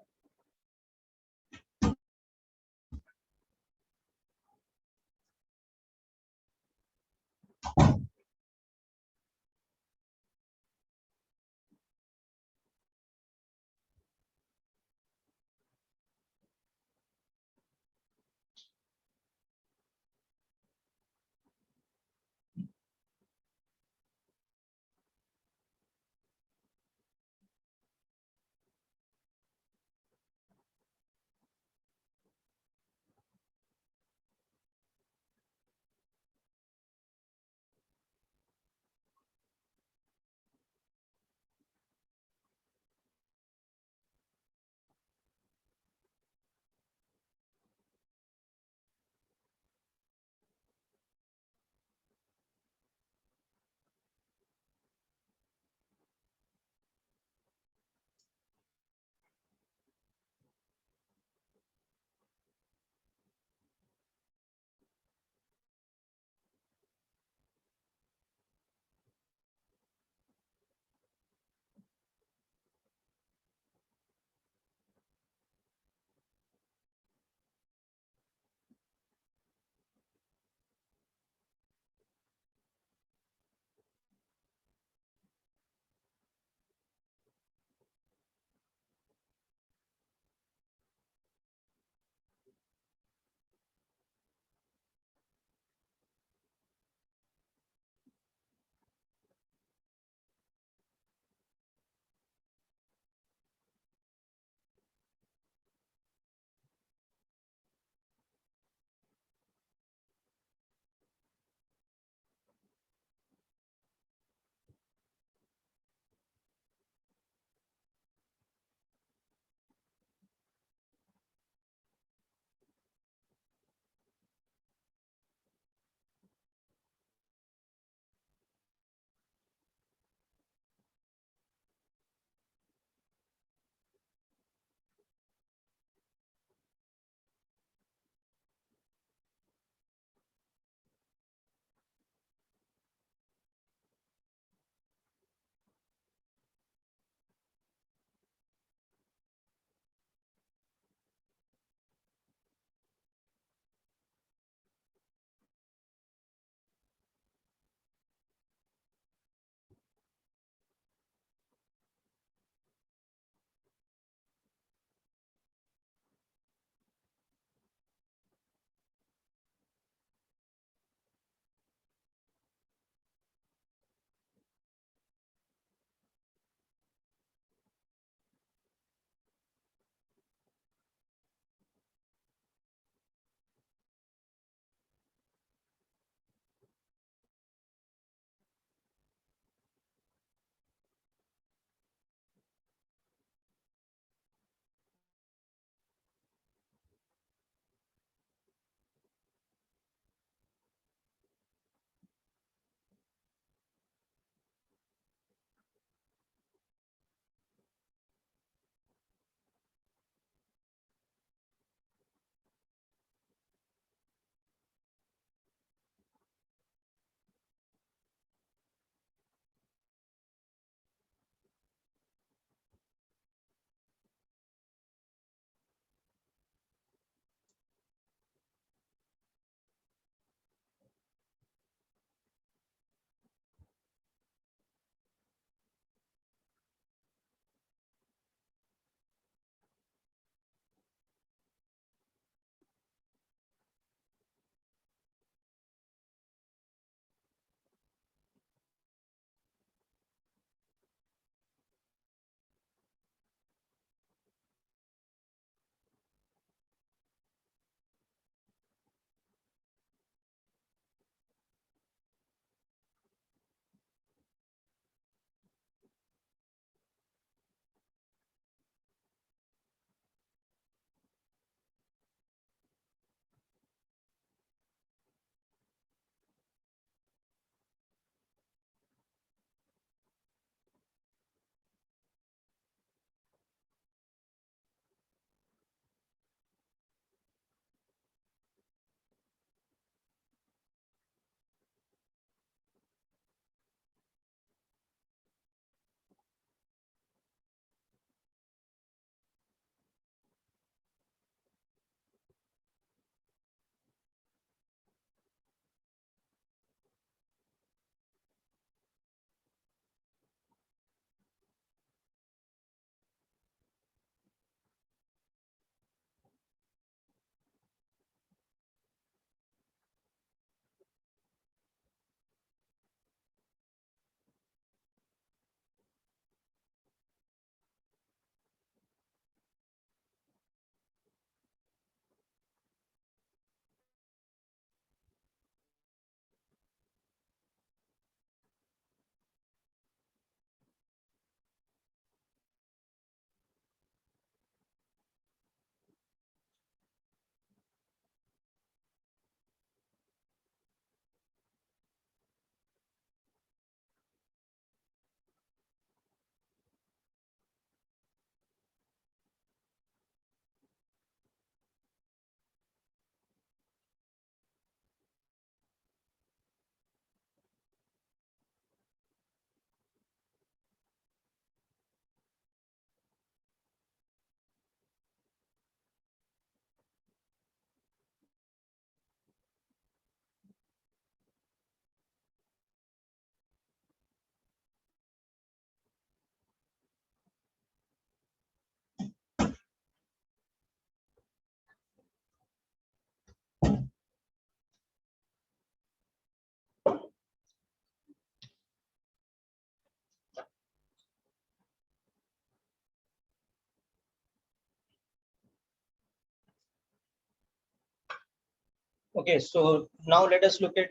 Okay, so now let us look at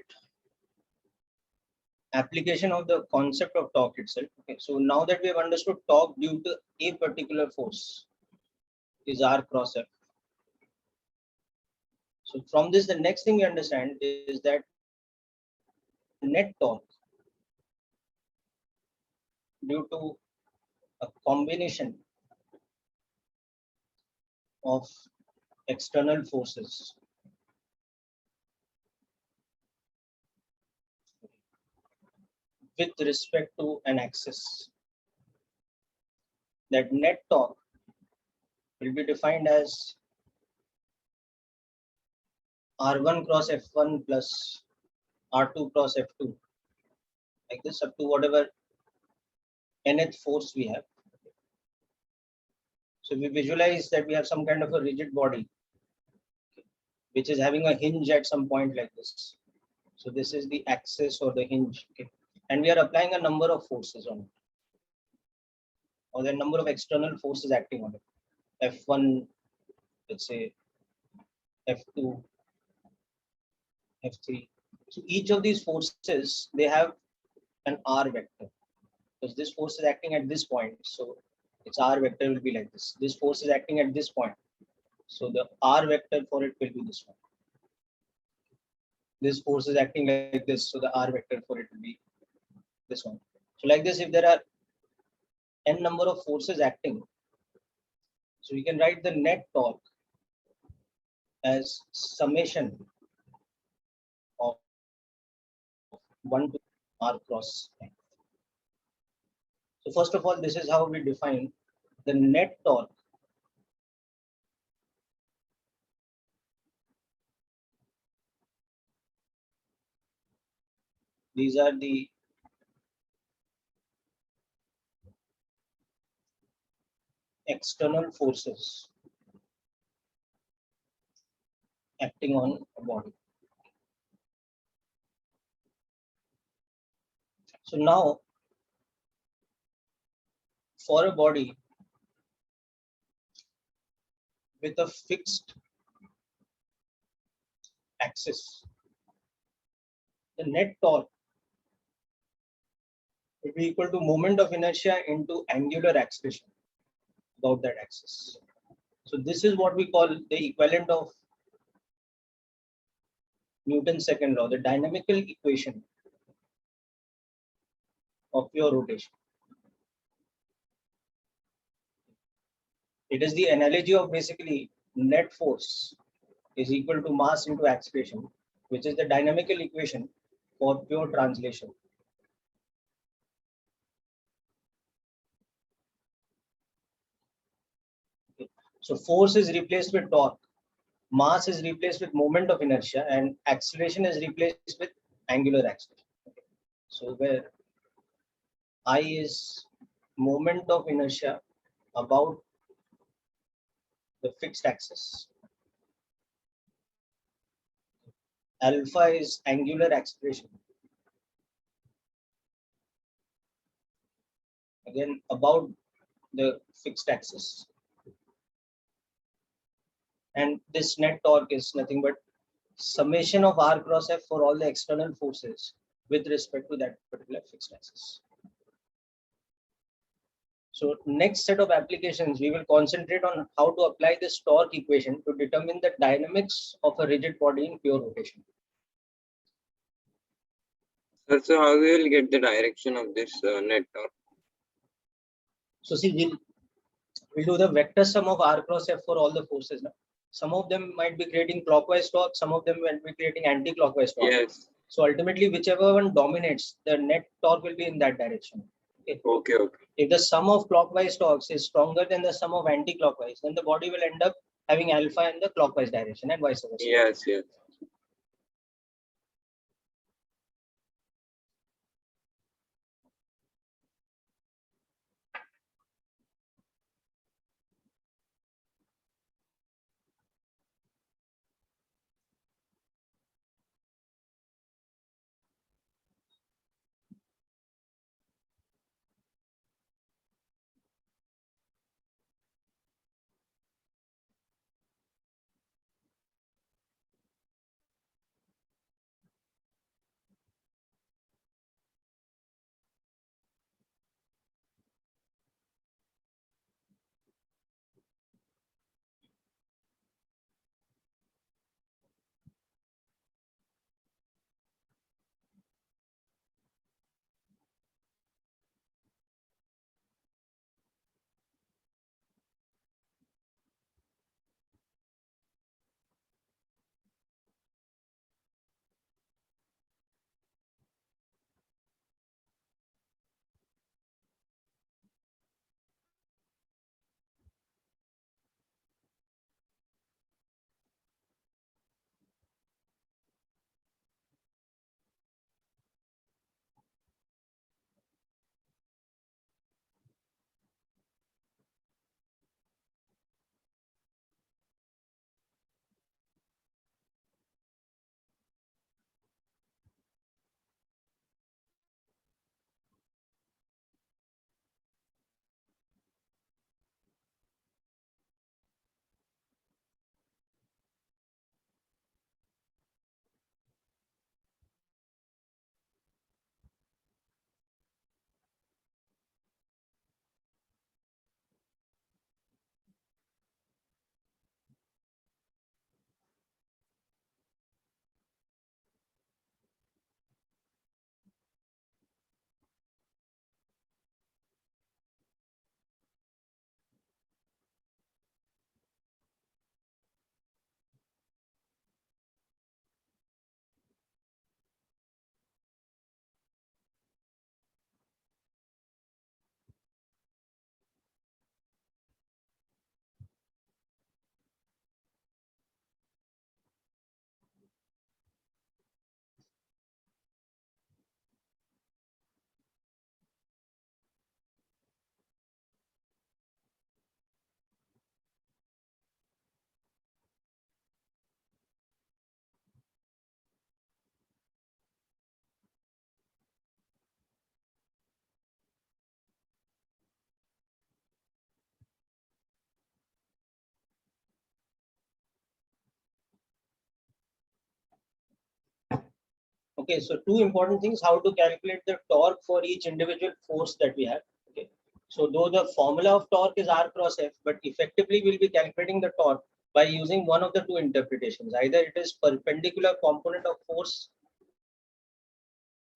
application of the concept of torque itself. Okay, so now that we have understood torque due to a particular force is R cross F. So from this, the next thing we understand is that net torque due to a combination of external forces with respect to an axis. That net torque will be defined as R1 cross F1 plus R2 cross F2, like this up to whatever nth force we have. So we visualize that we have some kind of a rigid body which is having a hinge at some point like this. So this is the axis or the hinge. Okay. And we are applying a number of forces on it, or the number of external forces acting on it. F1, let's say F2, F3. So each of these forces, they have an R vector, because this force is acting at this point. So its R vector will be like this. This force is acting at this point. So the R vector for it will be this one. This force is acting like this. So the R vector for it will be this one. So like this, if there are n number of forces acting, so we can write the net torque as summation of 1 to R cross F. So first of all, this is how we define the net torque these are the external forces acting on a body. So now for a body with a fixed axis, the net torque will be equal to moment of inertia into angular acceleration about that axis. So this is what we call the equivalent of Newton's second law, the dynamical equation of pure rotation. It is the analogy of basically net force is equal to mass into acceleration, which is the dynamical equation for pure translation. Okay. So force is replaced with torque, mass is replaced with moment of inertia, and acceleration is replaced with angular acceleration. Okay. So where I is moment of inertia about the fixed axis, alpha is angular acceleration, again about the fixed axis, and this net torque is nothing but summation of R cross F for all the external forces with respect to that particular fixed axis. So next set of applications, we will concentrate on how to apply this torque equation to determine the dynamics of a rigid body in pure rotation. Sir, so how we will get the direction of this net torque? So see, we'll do the vector sum of R cross F for all the forces. Now, some of them might be creating clockwise torque, some of them will be creating anti-clockwise torque. Yes. So ultimately, whichever one dominates, the net torque will be in that direction. Okay. If the sum of clockwise torques is stronger than the sum of anti-clockwise, then the body will end up having alpha in the clockwise direction and vice versa. Yes. Okay, so two important things: how to calculate the torque for each individual force that we have. Okay, so though the formula of torque is R cross F, but effectively we'll be calculating the torque by using one of the two interpretations. Either it is perpendicular component of force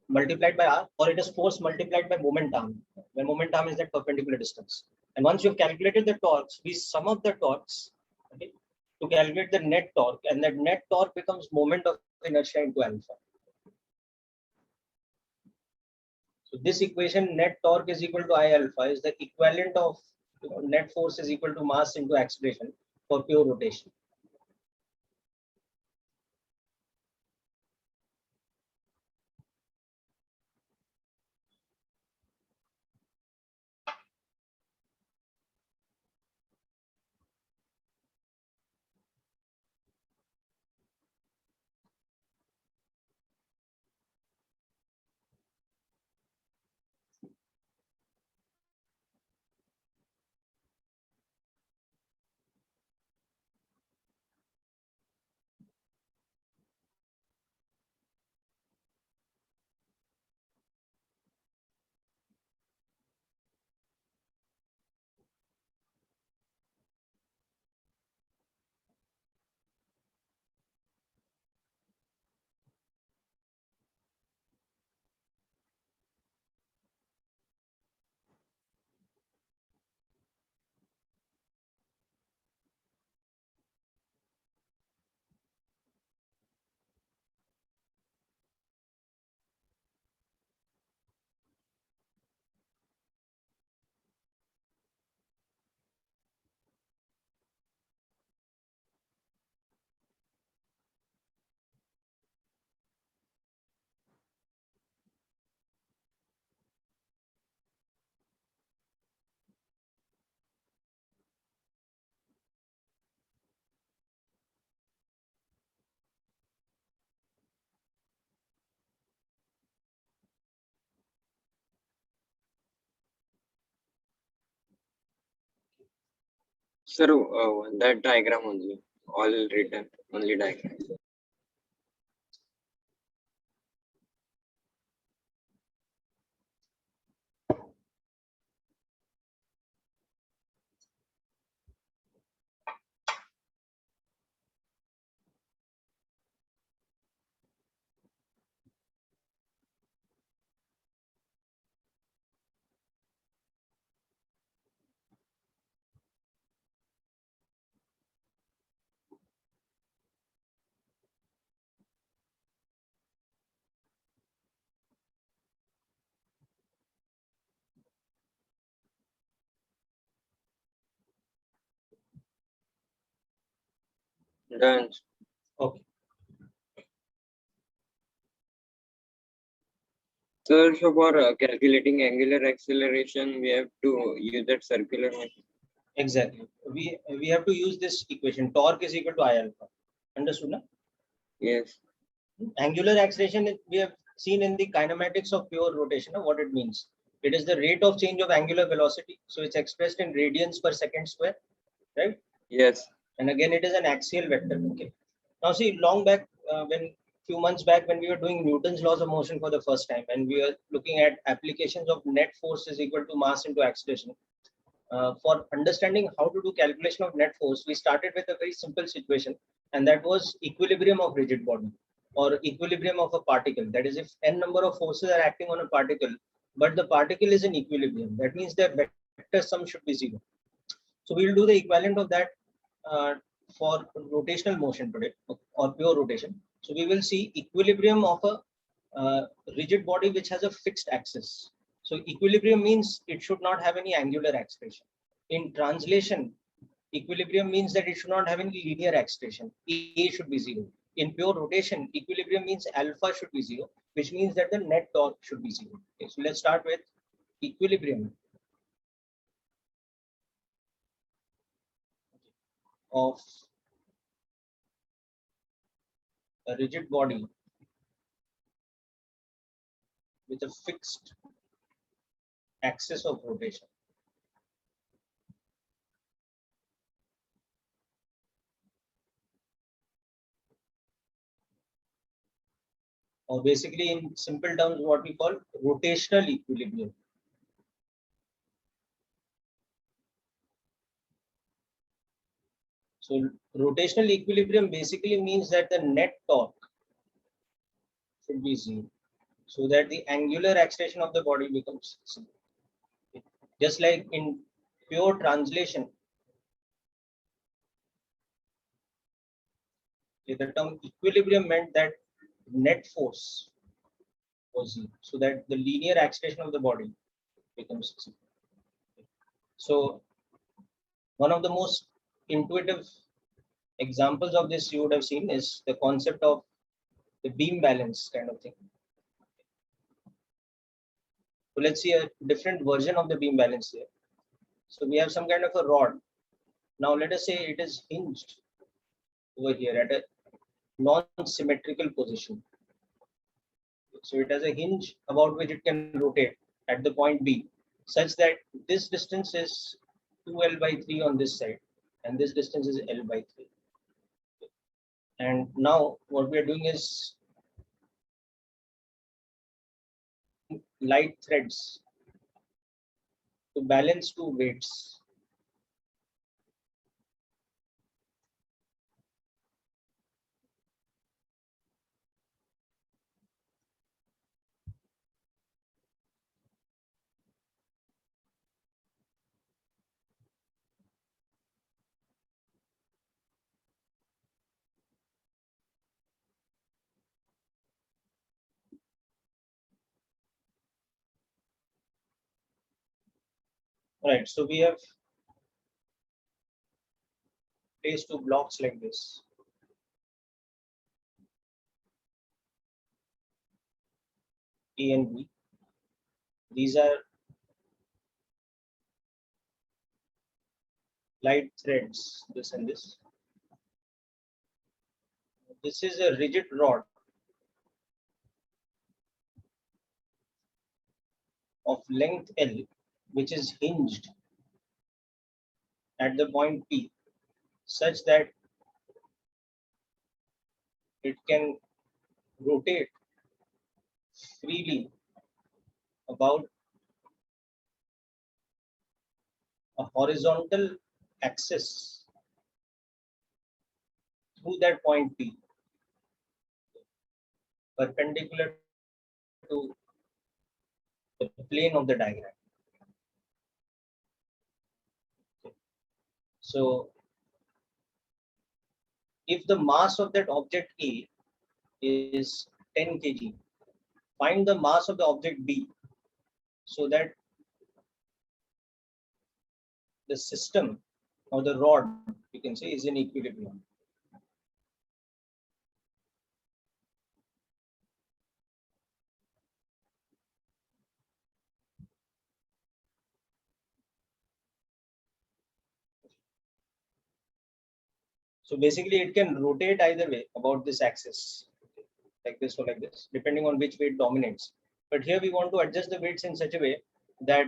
multiplied by R, or it is force multiplied by moment arm, where moment arm is that perpendicular distance. And once you've calculated the torques, we sum up the torques, okay, to calculate the net torque, and that net torque becomes moment of inertia into alpha. So this equation, net torque is equal to I alpha, is the equivalent of, net force is equal to mass into acceleration for pure rotation. Sir, that diagram only, all written, only diagram. Done. Okay. Sir, so for calculating angular acceleration, we have to use that circular method. Exactly. We have to use this equation. Torque is equal to I alpha. Understood? Na? Yes. Angular acceleration we have seen in the kinematics of pure rotation. What it means? It is the rate of change of angular velocity. So it's expressed in radians per second square, right? Yes. And again, it is an axial vector. Okay. Now see, long back, when few months back, when we were doing Newton's laws of motion for the first time, and we were looking at applications of net force is equal to mass into acceleration. For understanding how to do calculation of net force, we started with a very simple situation, and that was equilibrium of rigid body or equilibrium of a particle. That is, if n number of forces are acting on a particle, but the particle is in equilibrium, that means their vector sum should be zero. So we will do the equivalent of that uh, for rotational motion today, or pure rotation. So we will see equilibrium of a rigid body which has a fixed axis. So equilibrium means it should not have any angular acceleration. In translation, equilibrium means that it should not have any linear acceleration. A should be zero. In pure rotation, equilibrium means alpha should be zero, which means that the net torque should be zero. Okay, so let's start with equilibrium of a rigid body with a fixed axis of rotation. or basically in simple terms, what we call rotational equilibrium. So rotational equilibrium basically means that the net torque should be zero, so that the angular acceleration of the body becomes zero. Just like in pure translation, the term equilibrium meant that net force was zero, so that the linear acceleration of the body becomes zero. So one of the most intuitive examples of this you would have seen is the concept of the beam balance kind of thing. So let's see a different version of the beam balance here. So we have some kind of a rod. Now let us say it is hinged over here at a non-symmetrical position. So it has a hinge about which it can rotate at the point B, such that this distance is 2L by 3 on this side, and this distance is L by 3. And now what we are doing is light threads to balance two weights. Right, so we have placed two blocks like this. A and B. These are light threads, this and this. This is a rigid rod of length L, which is hinged at the point P, such that it can rotate freely about a horizontal axis through that point P, perpendicular to the plane of the diagram. So if the mass of that object A is 10 kg, find the mass of the object B, so that the system or the rod, you can say, is in equilibrium. So basically it can rotate either way about this axis, like this or like this, depending on which weight dominates. But here we want to adjust the weights in such a way that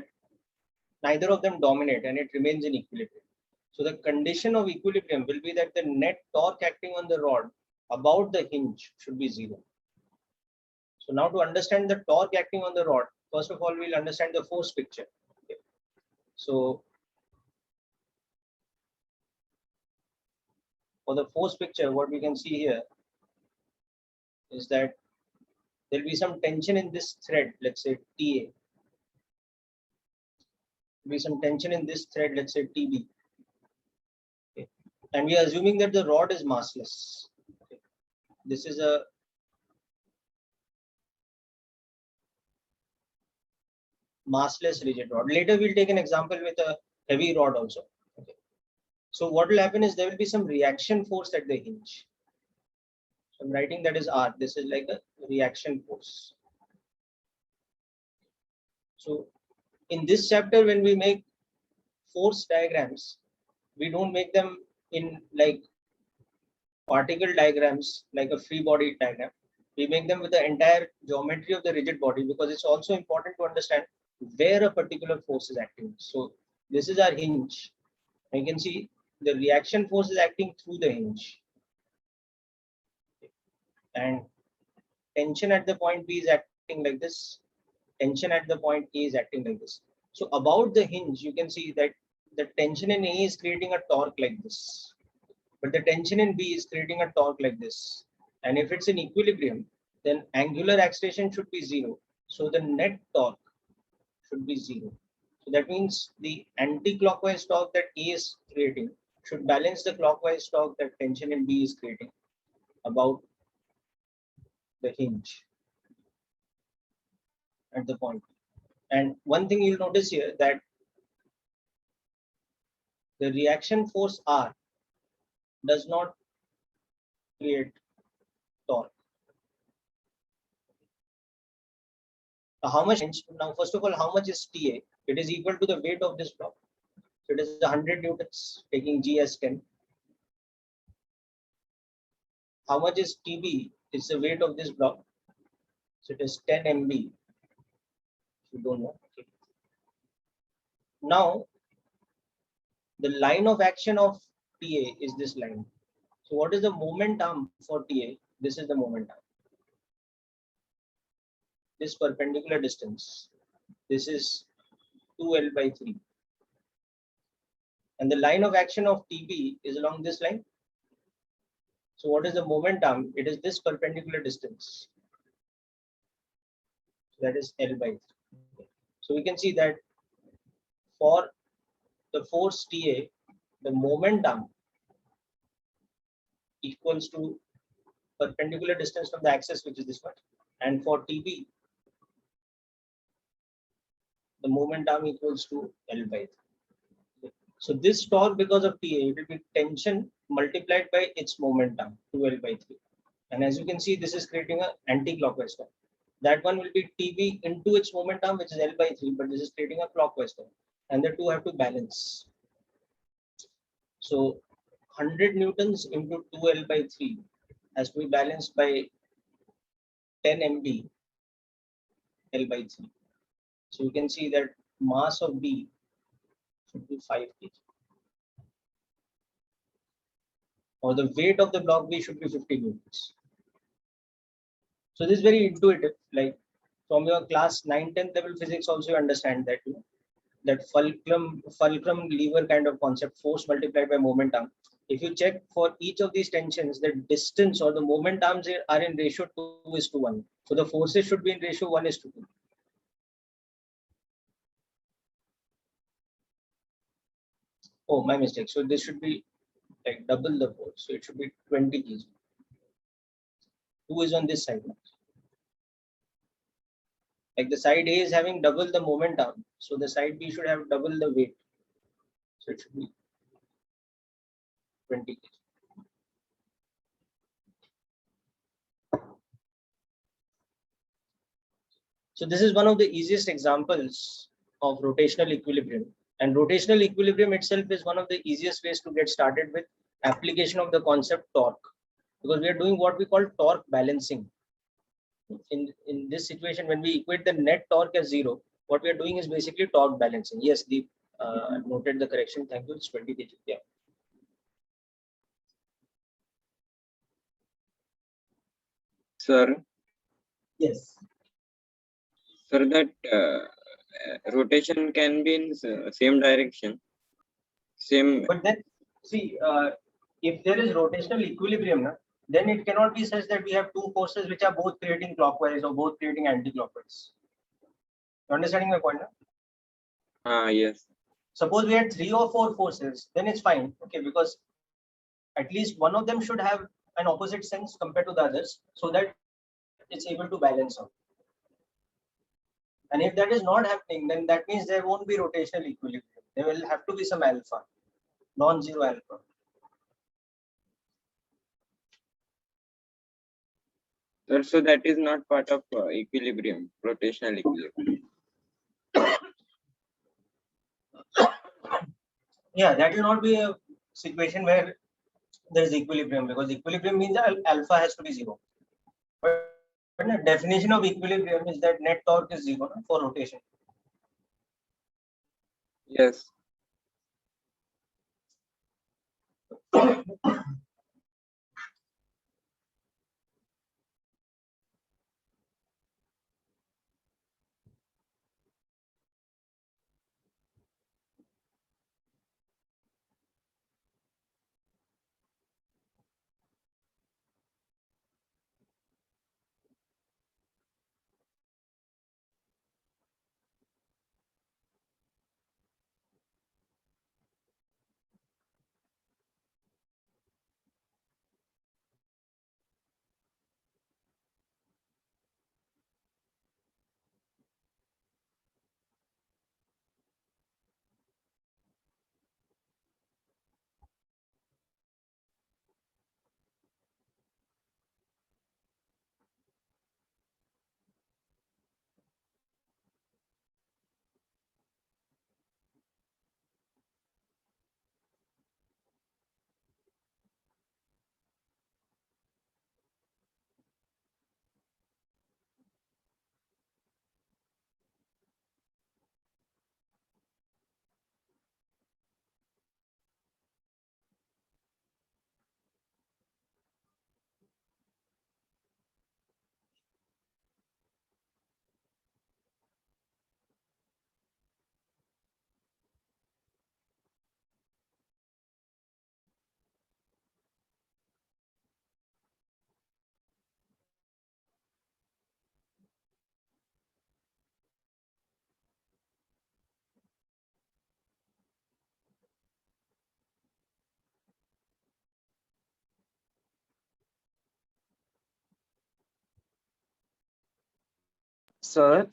neither of them dominate and it remains in equilibrium. So the condition of equilibrium will be that the net torque acting on the rod about the hinge should be zero. So now to understand the torque acting on the rod, first of all, we'll understand the force picture. Okay. So for the force picture, what we can see here is that there will be some tension in this thread, let's say TA. There will be some tension in this thread, let's say TB. Okay. And we are assuming that the rod is massless. Okay. This is a massless rigid rod. Later we'll take an example with a heavy rod also. Okay. So what will happen is there will be some reaction force at the hinge. So I'm writing that is R. This is like a reaction force. So in this chapter, when we make force diagrams, we don't make them in like particle diagrams, like a free body diagram. We make them with the entire geometry of the rigid body, because it's also important to understand where a particular force is acting. So this is our hinge. You can see the reaction force is acting through the hinge. And tension at the point B is acting like this. Tension at the point A is acting like this. So about the hinge, you can see that the tension in A is creating a torque like this, but the tension in B is creating a torque like this. And if it's in equilibrium, then angular acceleration should be 0. So the net torque should be 0. So that means the anti-clockwise torque that A is creating should balance the clockwise torque that tension in B is creating about the hinge at the point. And one thing you'll notice here that the reaction force R does not create torque. How much? Now, first of all, how much is TA? It is equal to the weight of this block. So it is 100 newtons, taking G as 10. How much is TB? It's the weight of this block. So it is 10 MB. You don't know. Okay. Now, the line of action of TA is this line. So what is the moment arm for TA? This is the moment arm. This perpendicular distance. This is 2L by 3. And the line of action of TB is along this line. So what is the moment arm? It is this perpendicular distance. So that is L by 3. So we can see that for the force TA, the moment arm equals to perpendicular distance from the axis, which is this one. And for TB, the moment arm equals to L by 3. So this torque because of TA, it will be tension multiplied by its moment arm, 2L by 3. And as you can see, this is creating an anti-clockwise torque. That one will be TB into its moment arm, which is L by 3, but this is creating a clockwise torque. And the two have to balance. So 100 newtons into 2L by 3 has to be balanced by 10 MB L by 3. So you can see that mass of B should be 5 kg. Or the weight of the block B should be 50 newtons. So this is very intuitive. Like from your class 9-10 level physics also you understand that, that fulcrum lever kind of concept, force multiplied by moment arm. If you check for each of these tensions, the distance or the moment arms are in ratio 2:1. So the forces should be in ratio 1:2. Oh, my mistake. So this should be like double the force. So it should be 20 kg. 2 is on this side. Like the side A is having double the moment arm. So the side B should have double the weight. So it should be 20 kg. So this is one of the easiest examples of rotational equilibrium. And rotational equilibrium itself is one of the easiest ways to get started with application of the concept torque. Because we are doing what we call torque balancing. In this situation, when we equate the net torque as 0, what we are doing is basically torque balancing. Yes, Deep noted the correction. Thank you. It's 20 kg. Yeah. Sir, Yes. sir, that rotation can be in same direction. Same. But then, see, if there is rotational equilibrium, then it cannot be such that we have two forces which are both creating clockwise or both creating anti-clockwise. You understanding my point? Yes. Suppose we had 3 or 4 forces, then it's fine. Okay, because at least one of them should have an opposite sense compared to the others, so that it's able to balance out. And if that is not happening, then that means there won't be rotational equilibrium. There will have to be some alpha, non-zero alpha. Sir, so that is not part of equilibrium, rotational equilibrium. Yeah, that will not be a situation where there is equilibrium, because equilibrium means alpha has to be 0. But the definition of equilibrium is that net torque is 0 for rotation. Yes. Sir,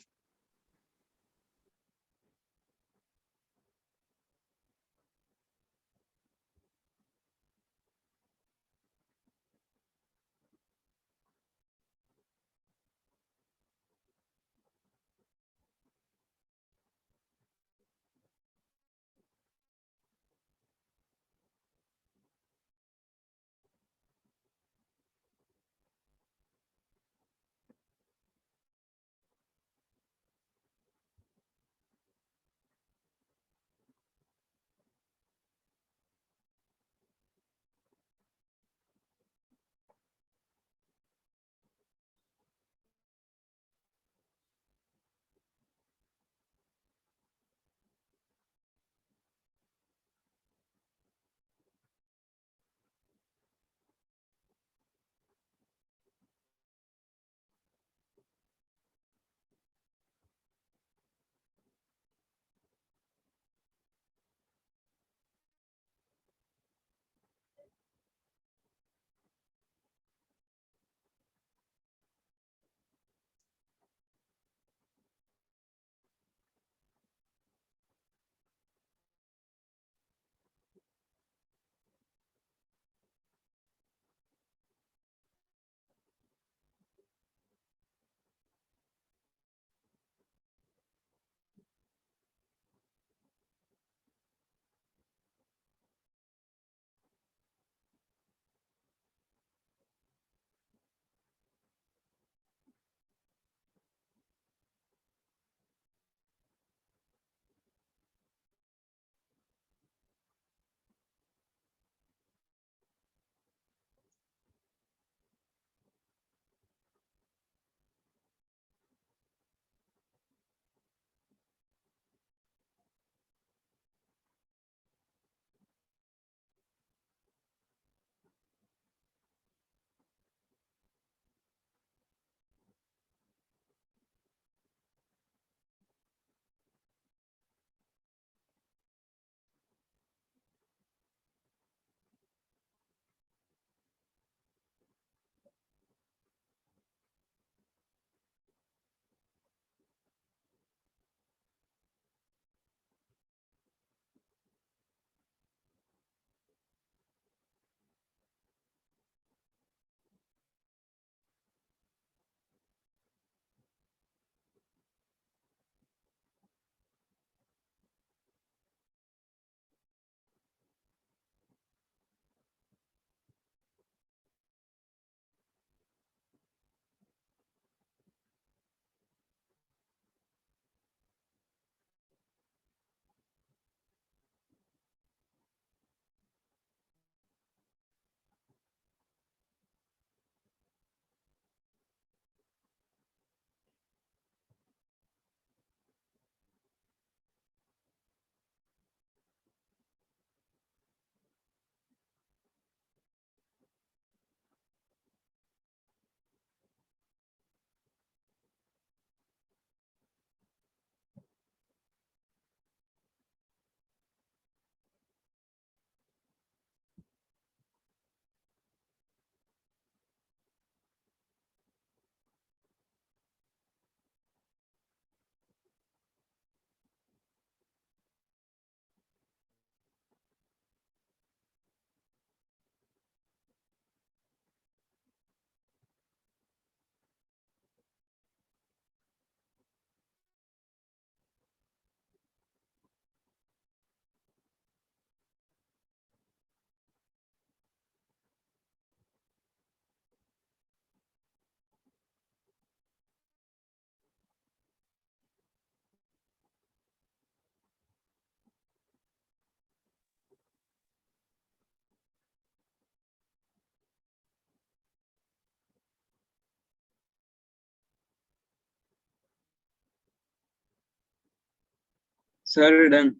Sir, done.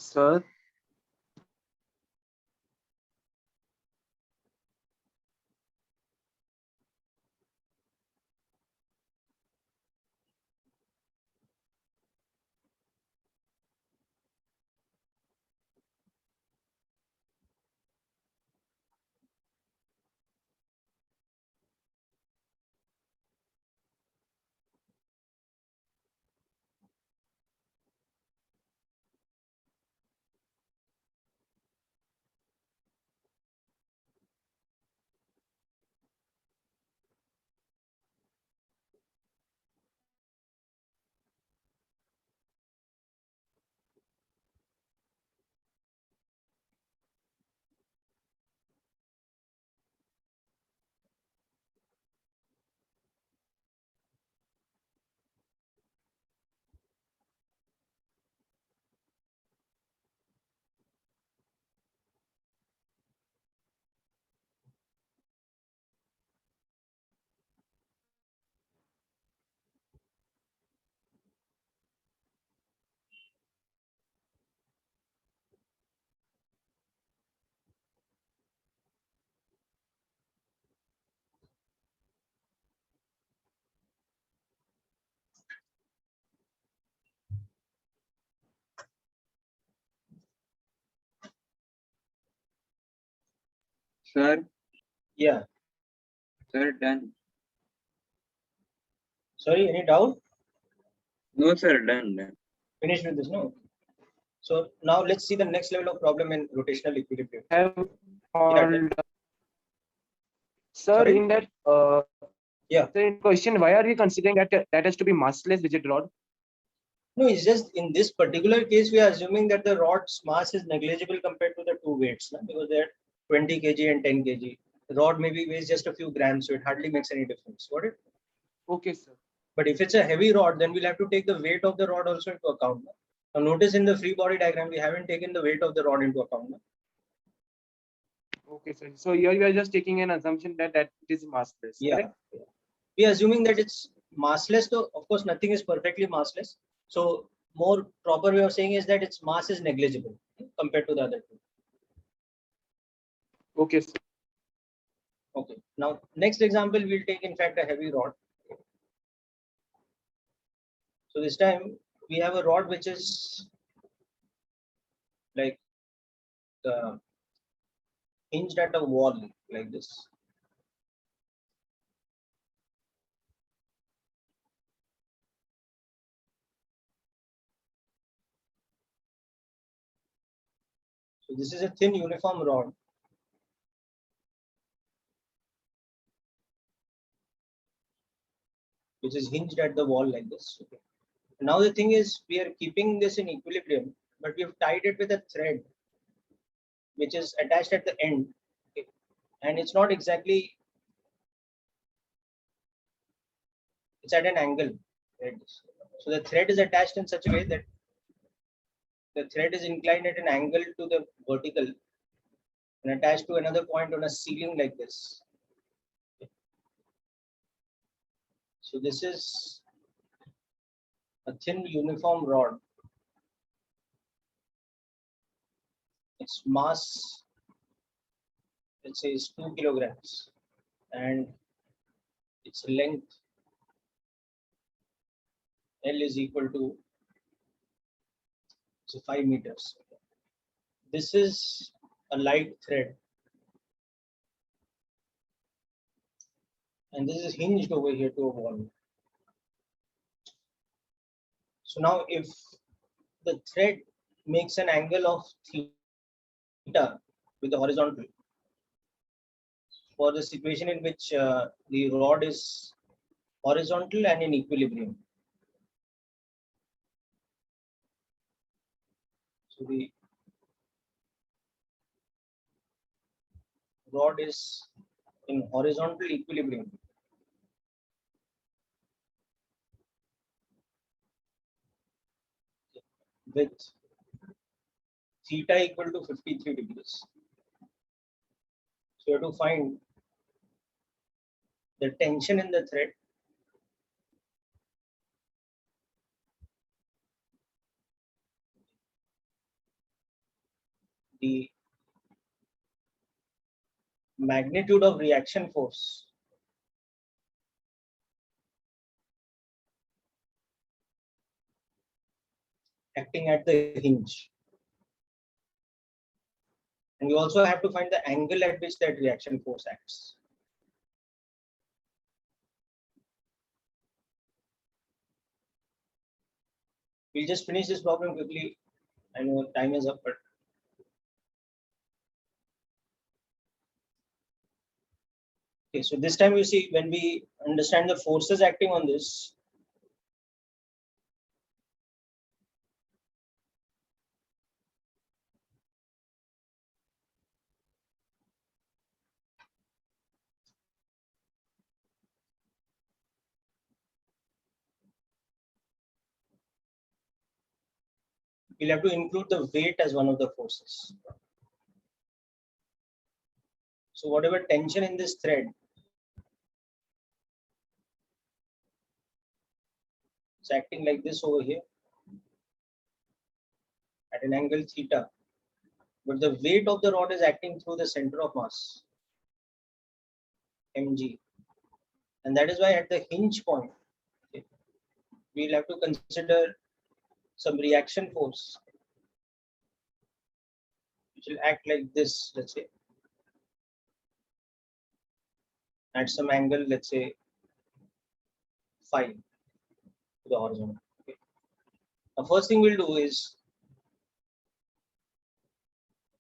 sir, Sir, Yeah. sir, done. Sorry, any doubt? No, sir, done. Finished with this, no? So now let's see the next level of problem in rotational equilibrium. Have Yeah, called. Sir, Sorry? in that Yeah. sir, in question, why are we considering that that has to be massless rigid rod? No, it's just in this particular case, we are assuming that the rod's mass is negligible compared to the two weights, no? Because they're 20 kg and 10 kg. The rod maybe weighs just a few grams, so it hardly makes any difference. Got it? Okay, sir. But if it's a heavy rod, then we'll have to take the weight of the rod also into account. No? Now notice in the free body diagram, we haven't taken the weight of the rod into account. No? Okay, sir. So here you are just taking an assumption that it is massless. Yeah. Correct? We are assuming that it's massless, though of course nothing is perfectly massless. So more proper way of saying is that its mass is negligible compared to the other two. Okay, sir. Okay. Now next example, we'll take in fact a heavy rod. So this time we have a rod which is like hinged at a wall like this. So this is a thin uniform rod. Which is hinged at the wall like this. Okay. Now the thing is, we are keeping this in equilibrium, but we have tied it with a thread, which is attached at the end. Okay. And it's not exactly, it's at an angle. Right? So the thread is attached in such a way that the thread is inclined at an angle to the vertical and attached to another point on a ceiling like this. Okay. So this is a thin uniform rod. Its mass, let's say, is 2 kilograms, and its length L is equal to 5 meters. This is a light thread, and this is hinged over here to a wall. So now if the thread makes an angle of theta with the horizontal for the situation in which the rod is horizontal and in equilibrium. So the rod is in horizontal equilibrium. With theta equal to 53 degrees. So you have to find the tension in the thread, the magnitude of reaction force acting at the hinge. And you also have to find the angle at which that reaction force acts. We'll just finish this problem quickly. I know time is up, but okay, so this time you see when we understand the forces acting on this, we'll have to include the weight as one of the forces. So whatever tension in this thread is acting like this over here at an angle theta, but the weight of the rod is acting through the center of mass, mg. And that is why at the hinge point, okay, we'll have to consider some reaction force, which will act like this, let's say. at some angle, let's say phi to the horizontal. Okay. The first thing we'll do is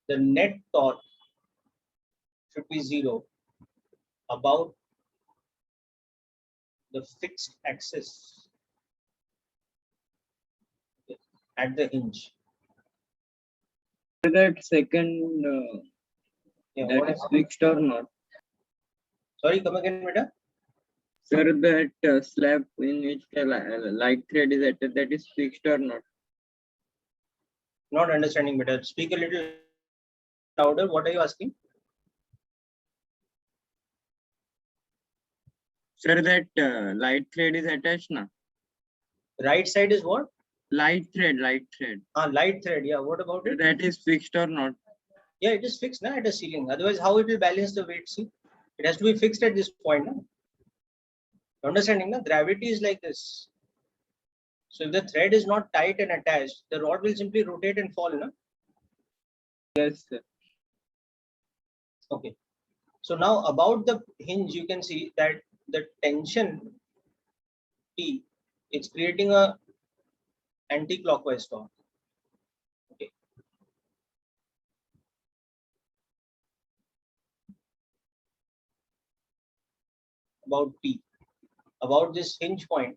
the net torque should be 0 about the fixed axis at the hinge. That second, Yeah, that what is fixed or not? Sorry, come again, beta. Sir, that slab in which the light thread is attached, that is fixed or not? Not understanding, beta. Speak a little louder. What are you asking? Sir, that light thread is attached now. Right side is what? Light thread. Light thread. Yeah, what about it? That is fixed or not? Yeah, it is fixed now at a ceiling. Otherwise, how it will balance the weight? See, it has to be fixed at this point. No? Understanding? No? Gravity is like this. So if the thread is not tight and attached, the rod will simply rotate and fall. No? Yes, sir. Okay. So now about the hinge, you can see that the tension T, it's creating a anti-clockwise torque. Okay. About T, about this hinge point,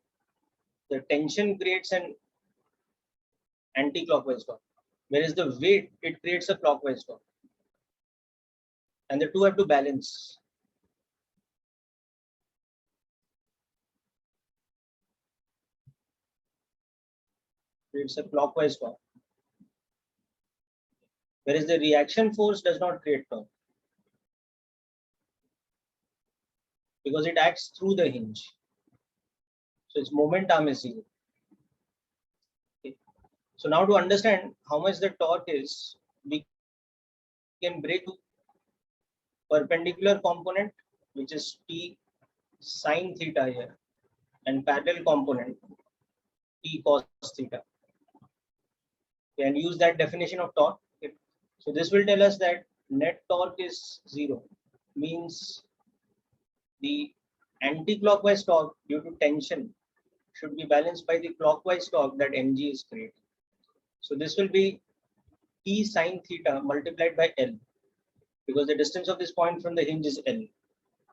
the tension creates an anti-clockwise torque, whereas the weight, it creates a clockwise torque. And the two have to balance. It's a clockwise torque. Whereas the reaction force does not create torque, because it acts through the hinge. So its moment arm is 0. Okay. So now to understand how much the torque is, we can break to perpendicular component, which is T sine theta here, and parallel component T cos theta. And use that definition of torque. Okay. So this will tell us that net torque is 0, means the anti-clockwise torque due to tension should be balanced by the clockwise torque that mg is creating. So this will be T sine theta multiplied by L, because the distance of this point from the hinge is L,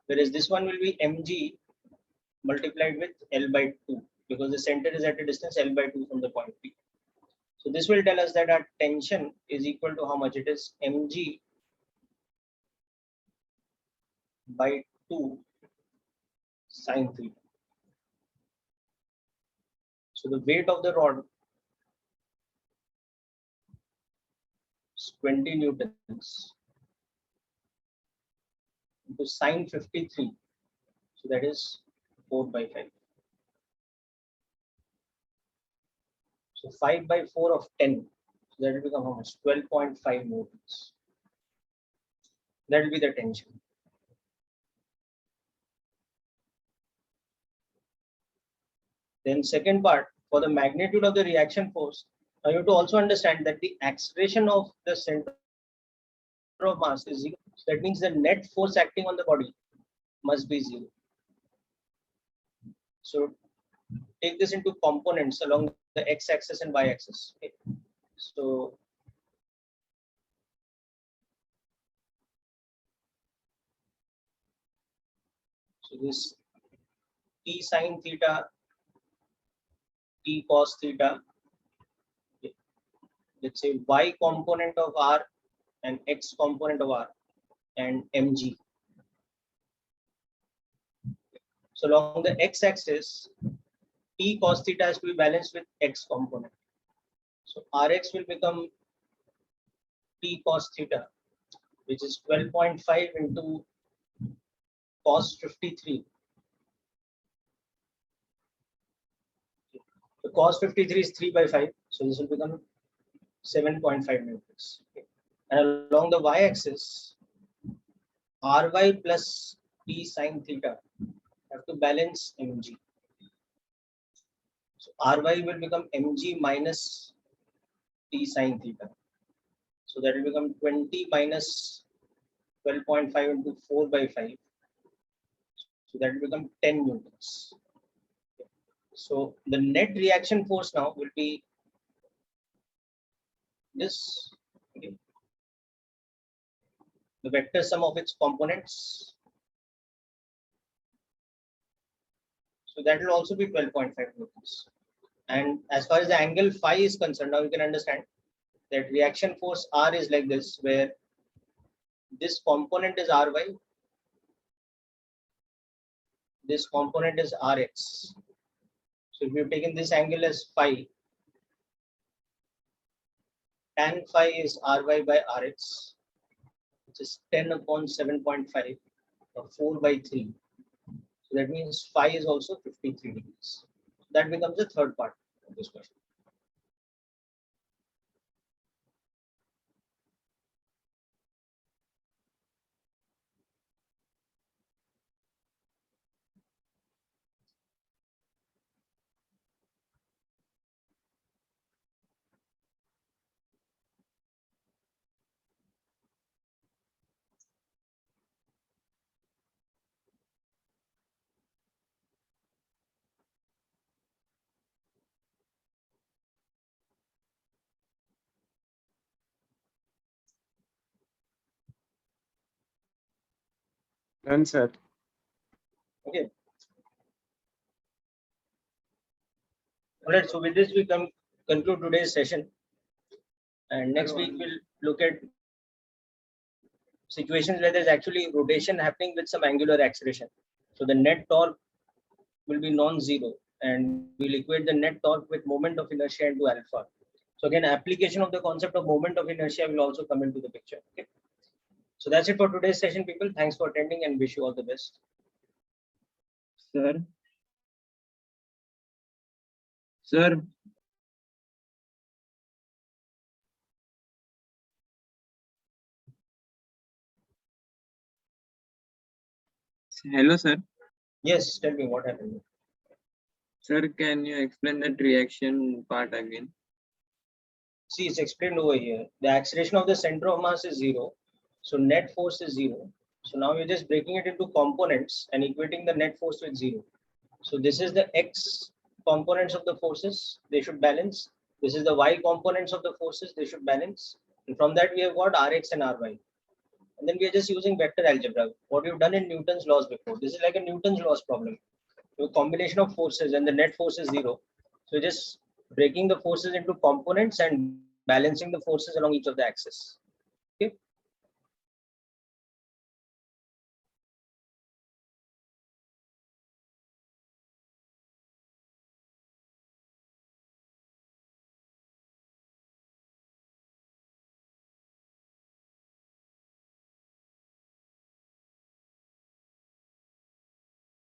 whereas this one will be mg multiplied with L by 2, because the center is at a distance L by 2 from the point P. So this will tell us that our tension is equal to how much? It is mg by 2 sine theta. So the weight of the rod is 20 newtons into sine 53. So that is 4 by 5. So 5 by 4 of 10. So that will become how much? 12.5 newtons. That will be the tension. Then second part, for the magnitude of the reaction force, now you have to also understand that the acceleration of the center of mass is 0. So that means the net force acting on the body must be 0. So take this into components along the x-axis and y-axis. Okay. So this T sine theta, T cos theta, okay. Let's say y component of R and x component of R, and mg. So along the x-axis, T cos theta has to be balanced with x component. So Rx will become T cos theta, which is 12.5 into cos 53. The cos 53 is 3 by 5, so this will become 7.5 newtons. Okay. And along the y-axis, Ry plus T sine theta have to balance mg. So Ry will become mg minus T sine theta. So that will become 20 minus 12.5 into 4 by 5. So that will become 10 newtons. So the net reaction force now will be this, okay, the vector sum of its components. So that will also be 12.5 newtons. And as far as the angle phi is concerned, now you can understand that reaction force R is like this, where this component is Ry, this component is Rx. So if you've taken this angle as phi, tan phi is Ry by Rx, which is 10 upon 7.5 or 4 by 3. So that means phi is also 53 degrees. That becomes the third part of this question. Done, sir. Okay. All right. So with this, we conclude today's session. And next week, we'll look at situations where there's actually rotation happening with some angular acceleration. So the net torque will be non-zero, and we'll equate the net torque with moment of inertia into alpha. So again, application of the concept of moment of inertia will also come into the picture. Okay. So that's it for today's session, people. Thanks for attending and wish you all the best. Sir. Sir. Hello, sir. Yes, tell me what happened. Sir, can you explain that reaction part again? See, it's explained over here. The acceleration of the center of mass is 0. So net force is 0. So now you're just breaking it into components and equating the net force with 0. So this is the X components of the forces, they should balance. This is the Y components of the forces, they should balance. And from that we have got Rx and Ry. And then we are just using vector algebra. What we've done in Newton's laws before. This is like a Newton's laws problem. So a combination of forces and the net force is 0. So just breaking the forces into components and balancing the forces along each of the axes.